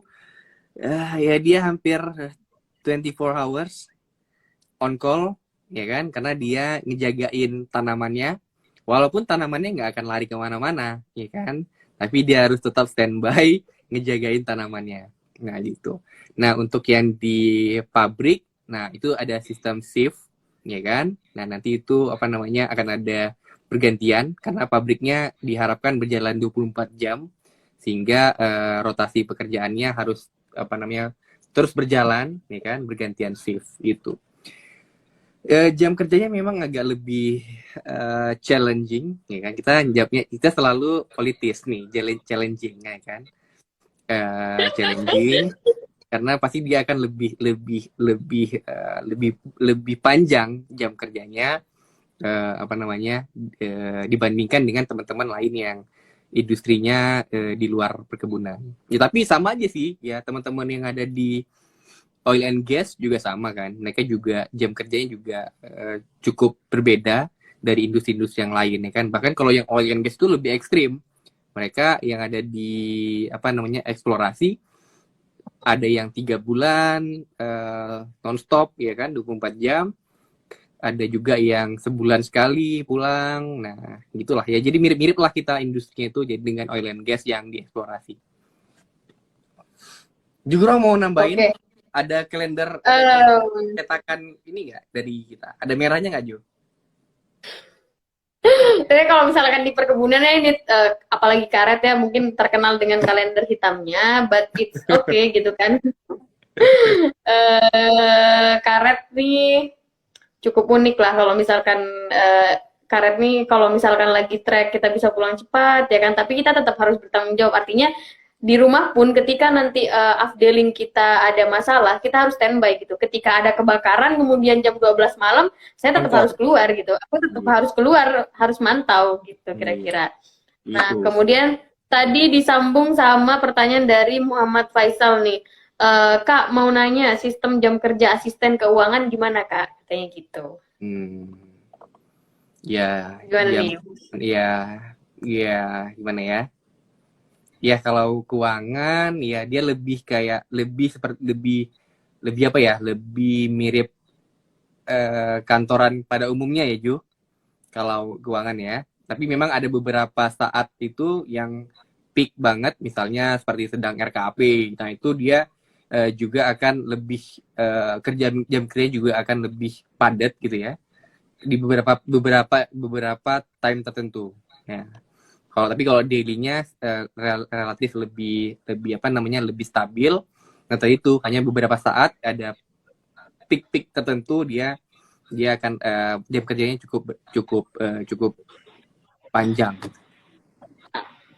ya dia hampir 24 hours on call, ya kan? Karena dia ngejagain tanamannya, walaupun tanamannya nggak akan lari kemana-mana, ya kan? Tapi dia harus tetap standby ngejagain tanamannya. Nah, gitu. Nah, untuk yang di pabrik, nah itu ada sistem shift, ya kan? Nah, nanti itu apa namanya akan ada pergantian karena pabriknya diharapkan berjalan 24 jam sehingga rotasi pekerjaannya harus apa namanya terus berjalan, ya kan? Bergantian shift itu. Jam kerjanya memang agak lebih challenging, ya kan? Kita selalu politis nih, challenging, ya kan? Challenging karena pasti dia akan lebih panjang jam kerjanya apa namanya dibandingkan dengan teman-teman lain yang industrinya di luar perkebunan. Ya tapi sama aja sih ya teman-teman yang ada di oil and gas juga sama kan. Mereka juga jam kerjanya juga cukup berbeda dari industri-industri yang lain ya kan. Bahkan kalau yang oil and gas itu lebih ekstrim. Mereka yang ada di apa namanya eksplorasi ada yang 3 bulan non-stop ya kan 24 jam. Ada juga yang sebulan sekali pulang. Nah, gitulah ya. Jadi mirip-mirip lah kita industrinya itu jadi dengan oil and gas yang dieksplorasi. Juga mau nambahin Oke. ada kalender cetakan ini nggak dari kita? Ada merahnya nggak, Jo? Tapi kalau misalkan di perkebunannya ini apalagi karet ya mungkin terkenal dengan kalender hitamnya, but it's okay gitu kan. Karet nih cukup unik lah kalau misalkan karet nih kalau misalkan lagi trek kita bisa pulang cepat ya kan, tapi kita tetap harus bertanggung jawab. Artinya di rumah pun ketika nanti afdeling kita ada masalah, kita harus standby gitu. Ketika ada kebakaran kemudian jam 12 malam, saya tetap harus keluar gitu. Aku tetap harus keluar, harus mantau gitu kira-kira. Nah, kemudian tadi disambung sama pertanyaan dari Muhammad Faisal nih. Kak, mau nanya sistem jam kerja asisten keuangan gimana, Kak? Katanya gitu. Ya, Gimana nih? Ya, gimana ya? Ya kalau keuangan ya dia lebih kayak lebih apa ya? Lebih mirip kantoran pada umumnya ya, Ju. Kalau keuangan ya. Tapi memang ada beberapa saat itu yang peak banget, misalnya seperti sedang RKP. Nah, itu dia juga akan lebih jam kerja juga akan lebih padat gitu ya di beberapa time tertentu. Ya. Kalau dailynya relatif lebih apa namanya lebih stabil. Nah tadi itu hanya beberapa saat ada peak tertentu dia akan jam kerjanya cukup panjang.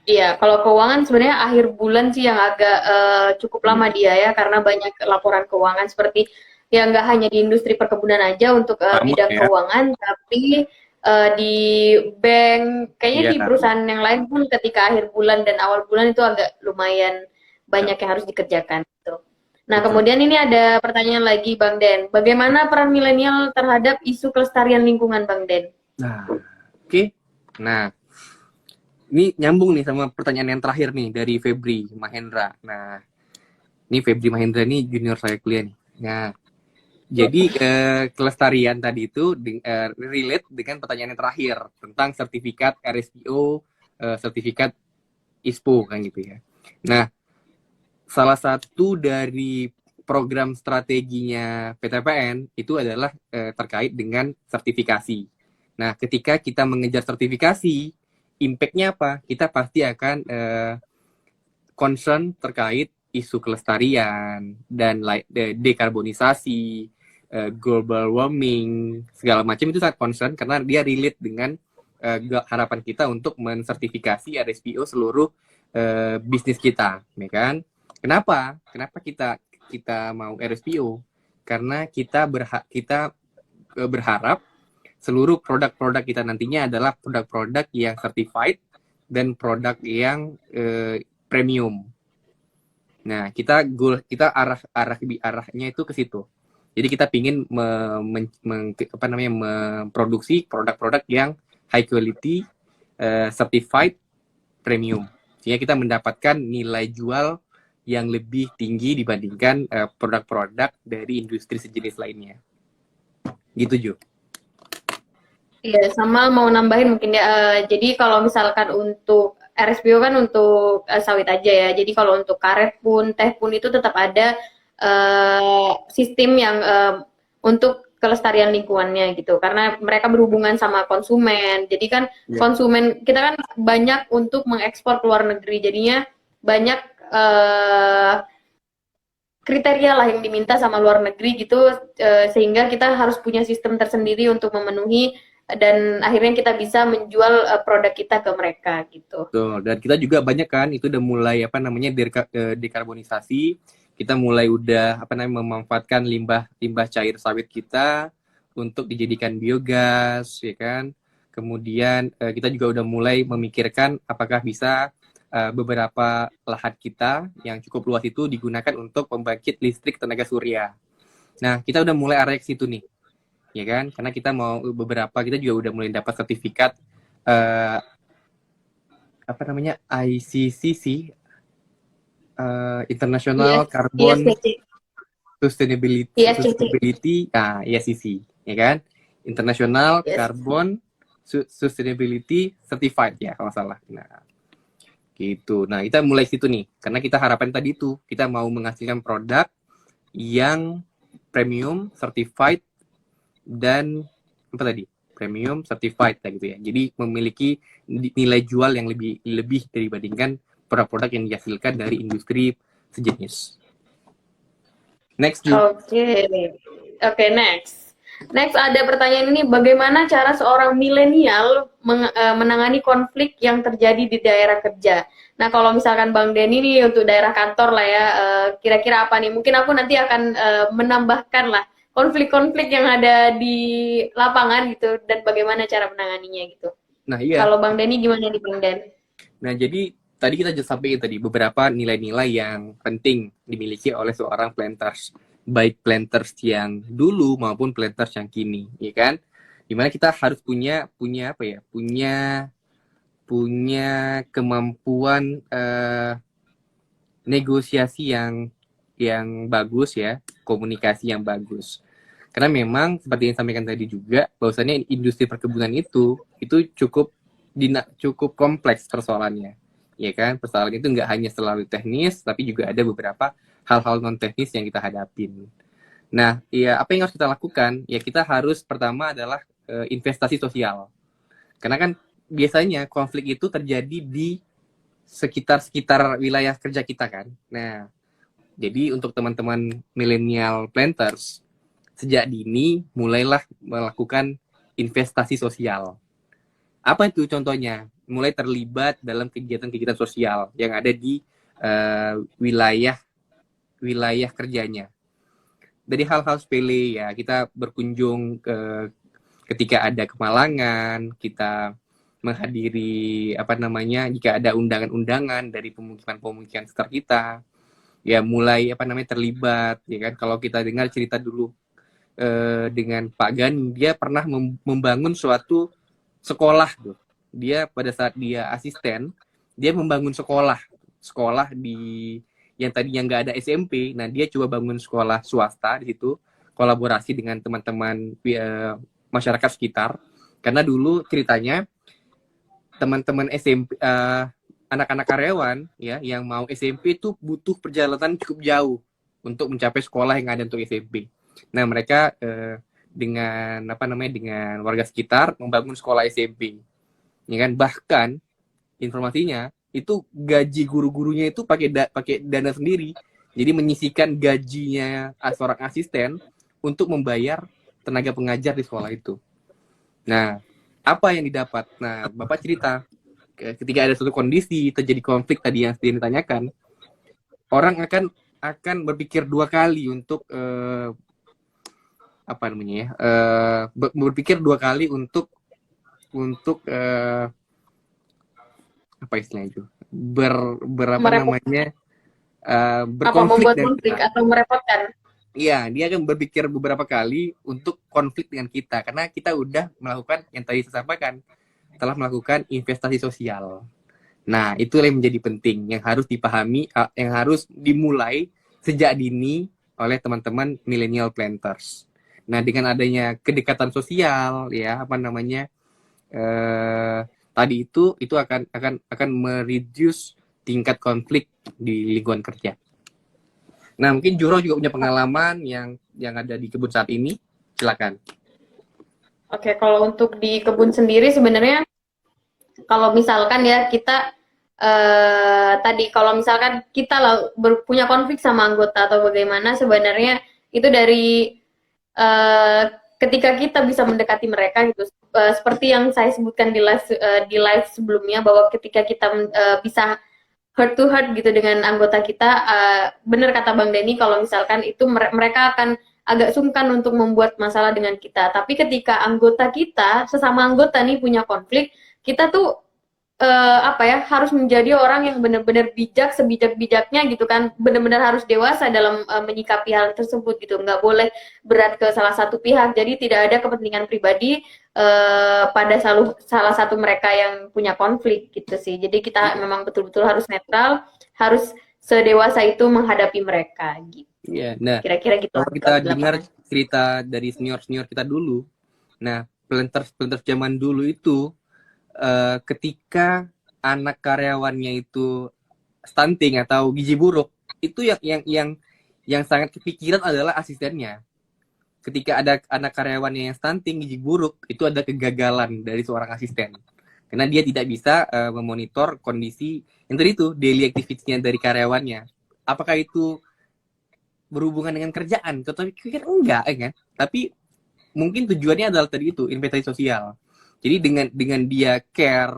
Iya, kalau keuangan sebenarnya akhir bulan sih yang agak cukup lama dia ya, karena banyak laporan keuangan seperti ya nggak hanya di industri perkebunan aja untuk bidang Ya. keuangan, tapi di bank, kayaknya di perusahaan yang lain pun ketika akhir bulan dan awal bulan itu agak lumayan banyak yang harus dikerjakan. Gitu. Nah, kemudian ini ada pertanyaan lagi, Bang Den. Bagaimana peran milenial terhadap isu kelestarian lingkungan, Bang Den? Nah, oke. Nah, ini nyambung nih sama pertanyaan yang terakhir nih dari Febri Mahendra. Nah, ini Febri Mahendra nih junior saya kuliah nih. Nah, jadi kelestarian tadi itu relate dengan pertanyaan yang terakhir tentang sertifikat RSPO, sertifikat ISPO kan gitu ya. Nah, salah satu dari program strateginya PTPN itu adalah terkait dengan sertifikasi. Nah, ketika kita mengejar sertifikasi, impact-nya apa? Kita pasti akan concern terkait isu kelestarian dan dekarbonisasi, global warming, segala macam itu sangat concern karena dia relate dengan harapan kita untuk mensertifikasi RSPO seluruh bisnis kita, ya kan? Kenapa kita mau RSPO? Karena kita berharap seluruh produk-produk kita nantinya adalah produk-produk yang certified dan produk yang premium. Nah, arahnya itu ke situ. Jadi kita ingin memproduksi produk-produk yang high quality, certified, premium. sehingga kita mendapatkan nilai jual yang lebih tinggi dibandingkan produk-produk dari industri sejenis lainnya. Gitu, Ju. Iya, sama mau nambahin mungkin ya. Jadi kalau misalkan untuk RSBO kan untuk sawit aja ya. Jadi kalau untuk karet pun, teh pun itu tetap ada sistem yang untuk kelestarian lingkungannya gitu. Karena mereka berhubungan sama konsumen. Jadi kan Ya. konsumen kita kan banyak untuk mengekspor ke luar negeri. Jadinya banyak kriteria lah yang diminta sama luar negeri gitu, sehingga kita harus punya sistem tersendiri untuk memenuhi dan akhirnya kita bisa menjual produk kita ke mereka gitu. Tuh, dan kita juga banyak kan itu udah mulai apa namanya dekarbonisasi. Kita mulai udah apa namanya memanfaatkan limbah limbah cair sawit kita untuk dijadikan biogas, ya kan. Kemudian kita juga udah mulai memikirkan apakah bisa beberapa lahan kita yang cukup luas itu digunakan untuk pembangkit listrik tenaga surya. Nah, kita udah mulai arah ke situ nih, ya kan? Karena kita mau kita juga udah mulai dapat sertifikat uh, apa namanya ICCC, International Yes, Carbon ISCC, ISCC, Sustainability, ISCC, ya kan? International yes. Carbon Sustainability Certified ya kalau salah. Nah, gitu. Nah, kita mulai situ nih, karena kita harapan tadi itu kita mau menghasilkan produk yang premium, certified, dan apa tadi? Premium, certified gitu ya. Jadi memiliki nilai jual yang lebih dibandingkan produk-produk yang dihasilkan dari industri sejenis. Next, Ju. Oke, next. Next ada pertanyaan ini, bagaimana cara seorang milenial menangani konflik yang terjadi di daerah kerja? Nah, kalau misalkan Bang Denny nih untuk daerah kantor lah ya, kira-kira apa nih? Mungkin aku nanti akan menambahkan lah konflik-konflik yang ada di lapangan gitu dan bagaimana cara menanganinya gitu. Nah, iya. Kalau Bang Denny gimana nih, Bang Den? Nah, jadi tadi kita just sampaikan tadi beberapa nilai-nilai yang penting dimiliki oleh seorang planters, baik planters yang dulu maupun planters yang kini, ya kan? Dimana kita harus punya apa ya? Punya kemampuan negosiasi yang bagus ya, komunikasi yang bagus. Karena memang seperti yang disampaikan tadi juga, bahwasannya industri perkebunan itu cukup kompleks persoalannya, ya kan? Persoalan itu nggak hanya selalu teknis, tapi juga ada beberapa hal-hal non teknis yang kita hadapin. Nah, ya apa yang harus kita lakukan? Ya kita harus pertama adalah investasi sosial. Karena kan biasanya konflik itu terjadi di sekitar wilayah kerja kita kan. Nah, jadi untuk teman-teman milenial planters, sejak dini mulailah melakukan investasi sosial. Apa itu contohnya? Mulai terlibat dalam kegiatan-kegiatan sosial yang ada di wilayah kerjanya. Dari hal-hal sepele ya, kita berkunjung ketika ada kemalangan, kita menghadiri apa namanya jika ada undangan-undangan dari pemukiman-pemukiman sekitar kita, ya mulai apa namanya terlibat, ya kan. Kalau kita dengar cerita dulu dengan Pak Gani, dia pernah membangun suatu sekolah tuh. Dia pada saat dia asisten, dia membangun sekolah di yang tadinya nggak ada SMP. Nah, dia coba bangun sekolah swasta di situ, kolaborasi dengan teman-teman masyarakat sekitar. Karena dulu ceritanya teman-teman SMP, anak-anak karyawan ya yang mau SMP itu butuh perjalanan cukup jauh untuk mencapai sekolah yang ada untuk SMP. Nah, mereka dengan apa namanya dengan warga sekitar membangun sekolah SMP. Ya kan, bahkan informasinya itu gaji guru-gurunya itu pakai dana sendiri. Jadi menyisihkan gajinya seorang asisten untuk membayar tenaga pengajar di sekolah itu. Nah, apa yang didapat? Nah, Bapak cerita ketika ada suatu kondisi terjadi konflik tadi yang ditanyakan, orang akan berpikir dua kali untuk apa namanya ya? Berpikir dua kali untuk apa istilahnya itu? Berapa namanya? Berkonflik membuat dengan konflik kita. atau merepotkan? Iya, dia akan berpikir beberapa kali untuk konflik dengan kita karena kita udah melakukan yang tadi saya sampaikan, telah melakukan investasi sosial. Nah, itu yang menjadi penting, yang harus dipahami, yang harus dimulai sejak dini oleh teman-teman millennial planters. Nah, dengan adanya kedekatan sosial, ya apa namanya, tadi itu akan mereduce tingkat konflik di lingkungan kerja. Nah, mungkin Juro juga punya pengalaman yang ada di kebun saat ini. Silakan. Oke, kalau untuk di kebun sendiri sebenarnya kalau misalkan ya kita tadi kalau misalkan kita lah punya konflik sama anggota atau bagaimana sebenarnya itu dari eh, ketika kita bisa mendekati mereka gitu. Seperti yang saya sebutkan di live sebelumnya bahwa ketika kita bisa heart to heart gitu dengan anggota kita, benar kata Bang Denny kalau misalkan itu mereka akan agak sungkan untuk membuat masalah dengan kita. Tapi ketika anggota kita, sesama anggota nih punya konflik, kita tuh apa ya harus menjadi orang yang benar-benar bijak sebijak-bijaknya gitu kan, benar-benar harus dewasa dalam menyikapi hal tersebut gitu, nggak boleh berat ke salah satu pihak, jadi tidak ada kepentingan pribadi pada salah satu mereka yang punya konflik gitu sih. Jadi kita memang betul-betul harus netral, harus sedewasa itu menghadapi mereka gitu. Iya, nah Kira-kira gitu kalau kalau kita di dengar lapangan. cerita dari senior-senior kita dulu, nah planters zaman dulu itu ketika anak karyawannya itu stunting atau gizi buruk, itu yang sangat kepikiran adalah asistennya. Ketika ada anak karyawannya yang stunting gizi buruk, itu ada kegagalan dari seorang asisten. Karena dia tidak bisa memonitor kondisi yang tadi itu daily activity-nya dari karyawannya. Apakah itu berhubungan dengan kerjaan? Tapi pikir enggak, ya kan? Tapi mungkin tujuannya adalah tadi itu investasi sosial. Jadi dengan dia care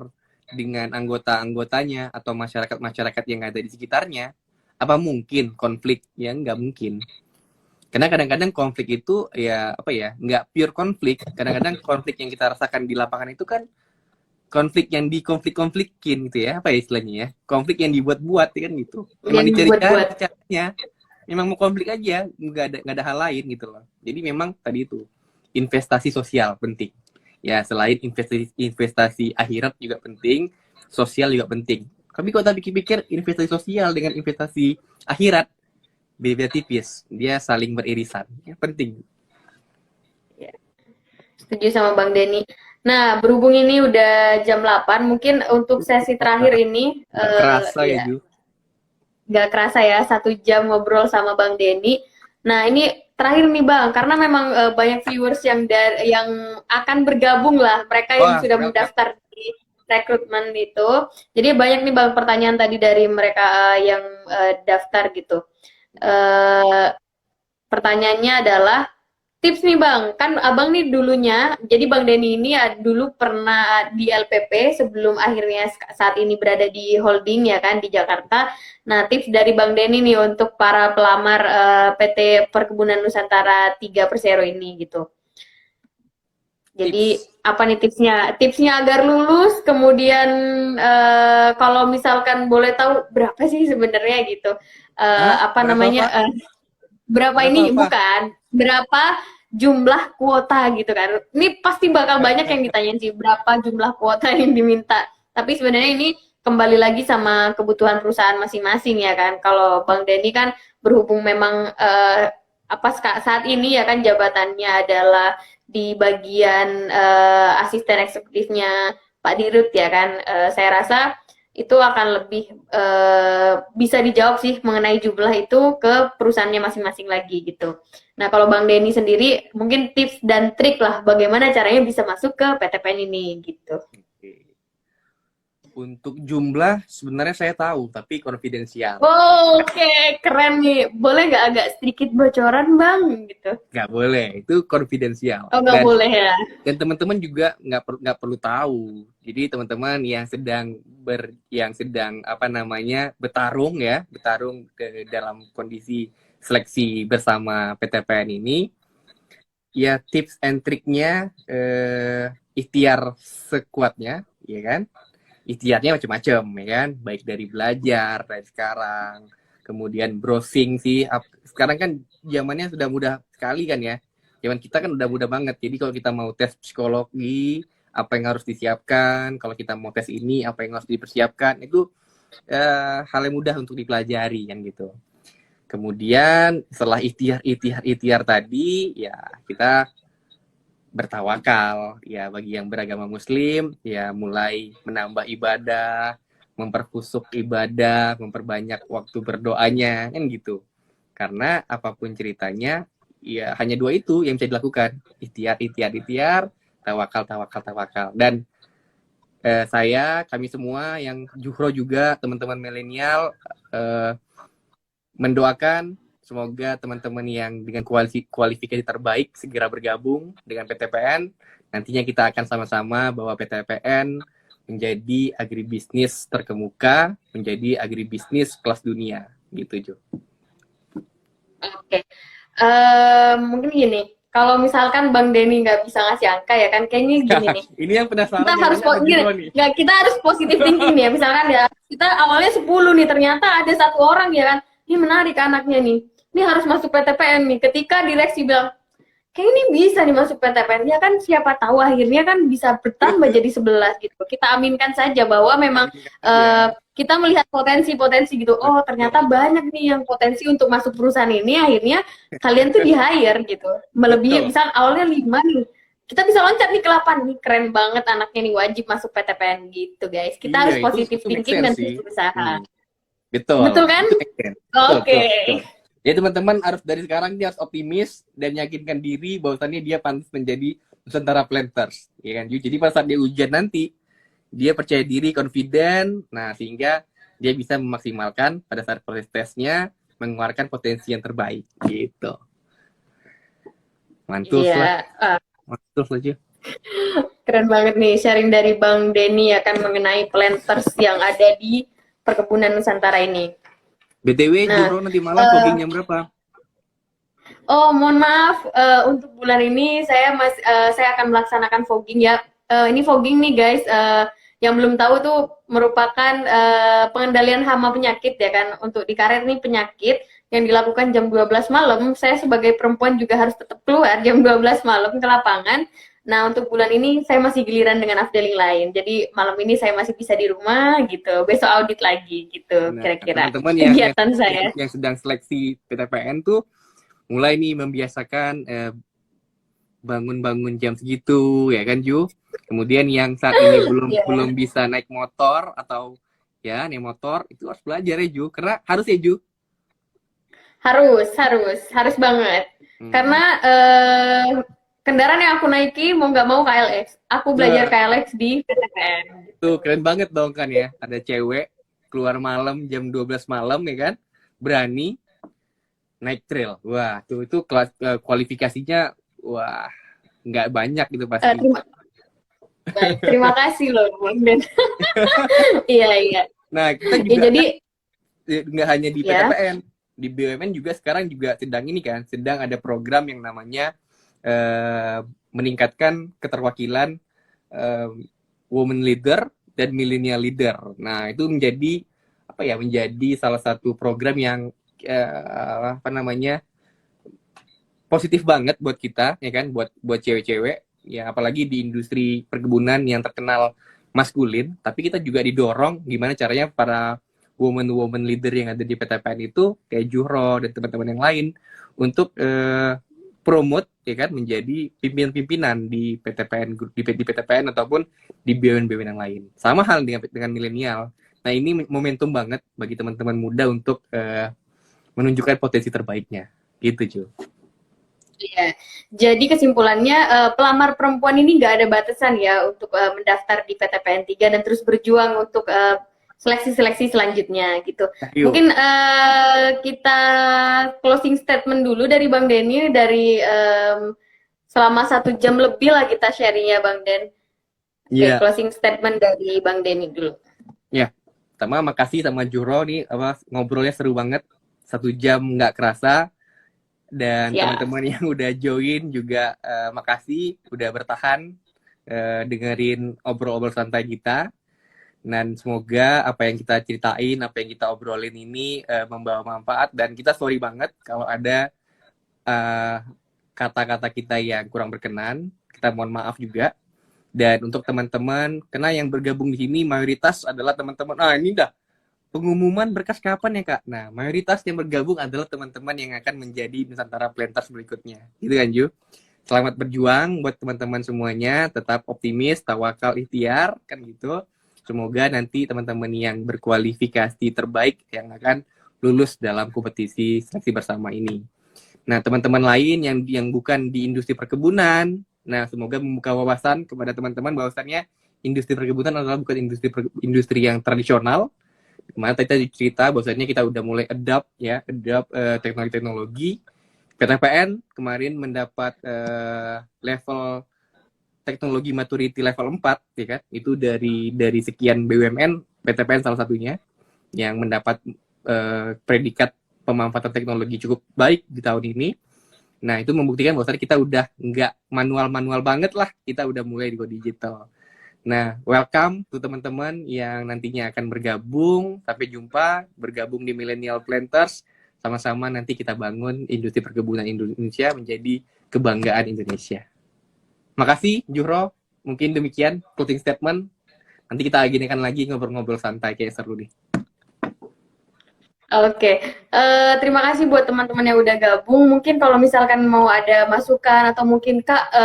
dengan anggota-anggotanya atau masyarakat-masyarakat yang ada di sekitarnya, apa mungkin konflik? Ya nggak mungkin. Karena kadang-kadang konflik itu ya apa ya, nggak pure konflik. Kadang-kadang konflik yang kita rasakan di lapangan itu kan konflik yang dikonflik-konflikin gitu ya, apa ya istilahnya ya? Konflik yang dibuat-buat kan gitu. Memang Yang dicari-cari dibuat-buat. caranya. Memang mau konflik aja, nggak ada hal lain gitu loh. Jadi memang tadi itu investasi sosial penting. Ya selain investasi akhirat juga penting, sosial juga penting. Tapi kalau tadi pikir investasi sosial dengan investasi akhirat beda tipis, dia saling beririsan. Ya, penting. Ya, setuju sama Bang Denny. Nah, berhubung ini udah jam 8, mungkin untuk sesi terakhir ini, Nggak kerasa ya ya, Ju. nggak kerasa ya, 1 jam ngobrol sama Bang Denny. Nah, ini terakhir nih Bang, karena memang banyak viewers yang akan bergabung lah, mereka yang Wah, sudah welcome. mendaftar di rekrutmen itu. Jadi banyak nih Bang pertanyaan tadi dari mereka yang daftar gitu. Eh, Pertanyaannya adalah tips nih Bang, kan Abang nih dulunya, jadi Bang Denny ini dulu pernah di LPP sebelum akhirnya saat ini berada di holding ya kan di Jakarta. Nah tips dari Bang Denny nih untuk para pelamar PT Perkebunan Nusantara 3 Persero ini gitu. Jadi Tips. apa nih tipsnya? Tipsnya agar lulus, kemudian kalau misalkan boleh tahu berapa sih sebenarnya gitu? Hah? Apa Berapa namanya? apa? Berapa Berapa ini apa? bukan berapa jumlah kuota gitu kan, ini pasti bakal banyak yang ditanyain sih berapa jumlah kuota yang diminta, tapi sebenarnya ini kembali lagi sama kebutuhan perusahaan masing-masing ya kan. Kalau Bang Denny kan berhubung memang apa saat ini ya kan jabatannya adalah di bagian asisten eksekutifnya Pak Dirut ya kan. Saya rasa itu akan lebih bisa dijawab sih mengenai jumlah itu ke perusahaannya masing-masing lagi gitu. Nah kalau Bang Denny sendiri mungkin tips dan trik lah bagaimana caranya bisa masuk ke PTPN ini gitu. Untuk jumlah sebenarnya saya tahu, tapi konfidensial. Oh, oke, keren nih. Boleh nggak agak sedikit bocoran Bang gitu? Nggak boleh, itu konfidensial. Oh nggak Dan boleh ya. teman-teman juga nggak perlu tahu. Jadi teman-teman yang sedang apa namanya bertarung ke dalam kondisi seleksi bersama PTPN ini, ya tips and triknya ikhtiar sekuatnya, ya kan? Ikhtiarnya macam-macam, ya kan? Baik dari belajar dari sekarang, kemudian browsing sih. Sekarang kan zamannya sudah mudah sekali kan ya. Zaman kita kan udah mudah banget. Jadi kalau kita mau tes psikologi apa yang harus disiapkan, kalau kita mau tes ini apa yang harus dipersiapkan, itu hal yang mudah untuk dipelajari kan gitu. Kemudian setelah ikhtiar tadi, ya kita bertawakal. Ya bagi yang beragama Muslim, ya mulai menambah ibadah, memperkusuk ibadah, memperbanyak waktu berdoanya, kan gitu. Karena apapun ceritanya, ya hanya dua itu yang bisa dilakukan. Ikhtiar, tawakal. Dan kami semua yang Juhro juga, teman-teman milenial, mendoakan semoga teman-teman yang dengan kualifikasi terbaik segera bergabung dengan PTPN. Nantinya kita akan sama-sama bawa PTPN menjadi agribisnis terkemuka, menjadi agribisnis kelas dunia, gitu Jo. Oke. Mungkin gini, kalau misalkan Bang Denny nggak bisa ngasih angka ya kan, kayaknya gini nih. Ini yang penasaran Kita harus gini, nggak, kita harus positif thinking nih ya. Misalkan ya, kita awalnya 10 nih, ternyata ada satu orang ya kan, ini menarik anaknya nih. Ini harus masuk PTPN nih. Ketika direksi bilang, kayak ini bisa nih masuk PTPN, ya kan siapa tahu akhirnya kan bisa bertambah jadi 11 gitu. Kita aminkan saja bahwa memang kita melihat potensi-potensi gitu. Oh, ternyata banyak nih yang potensi untuk masuk perusahaan ini, akhirnya kalian tuh di-hire gitu. Melebihi, misal awalnya 5 nih. Kita bisa loncat nih ke 8 nih, keren banget anaknya nih, wajib masuk PTPN gitu guys. Kita harus positif thinking dan terus berusaha. Betul kan? Oke. Ya teman-teman harus dari sekarang dia harus optimis dan yakinkan diri bahwasannya dia pantas menjadi Nusantara Planters, ya kan? Jadi pada saat dia ujian nanti, dia percaya diri, confident, nah sehingga dia bisa memaksimalkan pada saat proses tesnya, mengeluarkan potensi yang terbaik, gitu. Mantul lah. Mantul aja. Keren banget nih sharing dari Bang Denny akan mengenai planters yang ada di perkebunan Nusantara ini. BTW, Juro nanti malam fogging jam berapa? Oh, mohon maaf, untuk bulan ini saya akan melaksanakan fogging ya. Ini fogging nih guys, yang belum tahu tuh merupakan pengendalian hama penyakit ya kan. Untuk di karet nih penyakit yang dilakukan jam 12 malam. Saya sebagai perempuan juga harus tetap keluar jam 12 malam ke lapangan. Nah, untuk bulan ini saya masih giliran dengan afdeling lain. Jadi malam ini saya masih bisa di rumah gitu. Besok audit lagi gitu kira-kira. Teman-teman kegiatan saya. Yang sedang seleksi PTPN tuh mulai nih membiasakan bangun-bangun jam segitu ya kan Ju. Kemudian yang saat ini belum bisa naik motor atau ya naik motor itu harus belajar ya Ju. Karena harus ya Ju. Harus banget. Karena kendaraan yang aku naiki mau nggak mau KLX. Aku belajar KLX di PTPN. Tuh keren banget dong kan ya. Ada cewek keluar malam jam 12 malam ya kan. Berani naik trail. Wah, tuh itu kualifikasinya wah nggak banyak gitu pasti. Terima kasih loh Bang Den. Iya. Nah, kita juga jadi nggak hanya di PTPN, di BUMN juga sekarang juga sedang ada program yang namanya meningkatkan keterwakilan women leader dan millennial leader. Nah, itu menjadi salah satu program yang positif banget buat kita ya kan, buat cewek-cewek ya, apalagi di industri perkebunan yang terkenal maskulin, tapi kita juga didorong gimana caranya para woman leader yang ada di PTPN itu kayak Juhro dan teman-teman yang lain untuk promote ya kan menjadi pimpinan di PTPN ataupun di BUMN yang lain. Sama hal dengan milenial. Nah, ini momentum banget bagi teman-teman muda untuk menunjukkan potensi terbaiknya. Gitu, Ju. Iya. Jadi kesimpulannya pelamar perempuan ini nggak ada batasan ya untuk mendaftar di PTPN 3 dan terus berjuang untuk seleksi-seleksi selanjutnya gitu. Ayo. Mungkin kita closing statement dulu dari Bang Denny dari selama 1 jam lebih lah kita sharingnya Bang Den. Oke, closing statement dari Bang Denny dulu. Ya, pertama makasih sama Juhro nih, ngobrolnya seru banget, 1 jam nggak kerasa. Dan teman-teman yang udah join juga makasih udah bertahan dengerin obrol-obrol santai kita. Dan semoga apa yang kita ceritain, apa yang kita obrolin ini membawa manfaat. Dan kita sorry banget kalau ada kata-kata kita yang kurang berkenan. Kita mohon maaf juga. Dan untuk teman-teman, karena yang bergabung di sini mayoritas adalah teman-teman, ini dah pengumuman berkas kapan ya Kak? Nah, mayoritas yang bergabung adalah teman-teman yang akan menjadi Nusantara Planters berikutnya. Gitu kan, Ju? Selamat berjuang buat teman-teman semuanya, tetap optimis, tawakal, ikhtiar, kan gitu. Semoga nanti teman-teman yang berkualifikasi terbaik yang akan lulus dalam kompetisi seleksi bersama ini. Nah, teman-teman lain yang bukan di industri perkebunan, nah semoga membuka wawasan kepada teman-teman bahwasannya industri perkebunan adalah bukan industri yang tradisional. Kemarin tadi cerita bahwasannya kita udah mulai adapt teknologi-teknologi. PTPN kemarin mendapat level teknologi maturity level 4 ya kan. Itu dari sekian BUMN, PTPN salah satunya yang mendapat predikat pemanfaatan teknologi cukup baik di tahun ini. Nah, itu membuktikan bahwa kita udah nggak manual-manual banget lah, kita udah mulai di go digital. Nah, welcome to teman-teman yang nantinya akan bergabung. Sampai jumpa, bergabung di Millennial Planters. Sama-sama nanti kita bangun industri perkebunan Indonesia menjadi kebanggaan Indonesia. Makasih, Juhro. Mungkin demikian closing statement. Nanti kita aginikan lagi ngobrol-ngobrol santai kayak seru nih. Oke, terima kasih buat teman-teman yang udah gabung. Mungkin kalau misalkan mau ada masukan atau mungkin Kak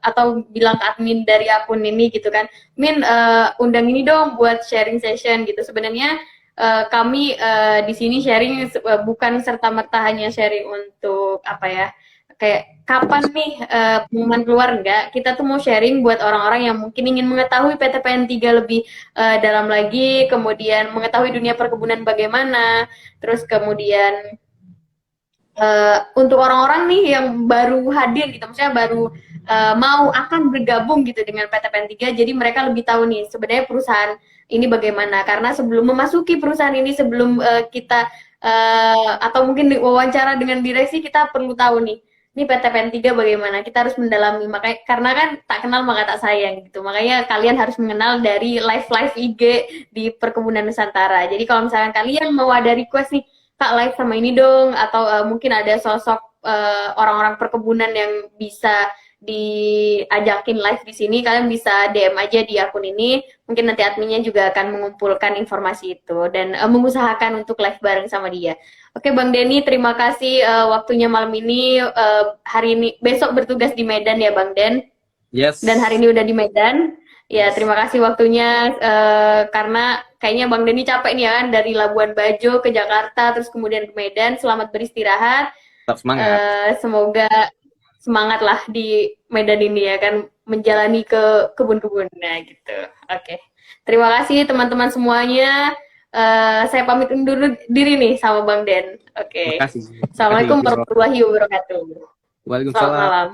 atau bilang ke admin dari akun ini gitu kan, Min undang ini dong buat sharing session gitu. Sebenarnya kami di sini sharing bukan serta merta hanya sharing untuk apa ya, kayak kapan nih pengumuman keluar enggak? Kita tuh mau sharing buat orang-orang yang mungkin ingin mengetahui PTPN 3 lebih dalam lagi, kemudian mengetahui dunia perkebunan bagaimana, terus kemudian untuk orang-orang nih yang baru hadir gitu, maksudnya baru mau akan bergabung gitu dengan PTPN 3, jadi mereka lebih tahu nih sebenarnya perusahaan ini bagaimana. Karena sebelum memasuki perusahaan ini, sebelum kita atau mungkin wawancara dengan direksi, kita perlu tahu nih ini PTPN 3 bagaimana, kita harus mendalami. Makanya karena kan tak kenal maka tak sayang gitu, makanya kalian harus mengenal dari live IG di Perkebunan Nusantara. Jadi kalau misalkan kalian mau ada request nih, Kak live sama ini dong, atau mungkin ada sosok orang-orang perkebunan yang bisa diajakin live di sini, kalian bisa DM aja di akun ini. Mungkin nanti adminnya juga akan mengumpulkan informasi itu dan mengusahakan untuk live bareng sama dia. Oke, Bang Denny, terima kasih waktunya malam ini. Hari ini, besok bertugas di Medan ya, Bang Den. Yes. Dan hari ini udah di Medan. Ya, terima kasih waktunya. Karena kayaknya Bang Denny capek nih ya kan, dari Labuan Bajo ke Jakarta, terus kemudian ke Medan. Selamat beristirahat. Tetap semangat. Semoga semangat lah di Medan ini ya kan, menjalani ke kebun-kebun. Nah gitu. Oke. Terima kasih teman-teman semuanya. Saya pamit undur diri nih sama Bang Den. Oke. Terima kasih. Assalamualaikum warahmatullahi wabarakatuh. Waalaikumsalam. Selamat malam.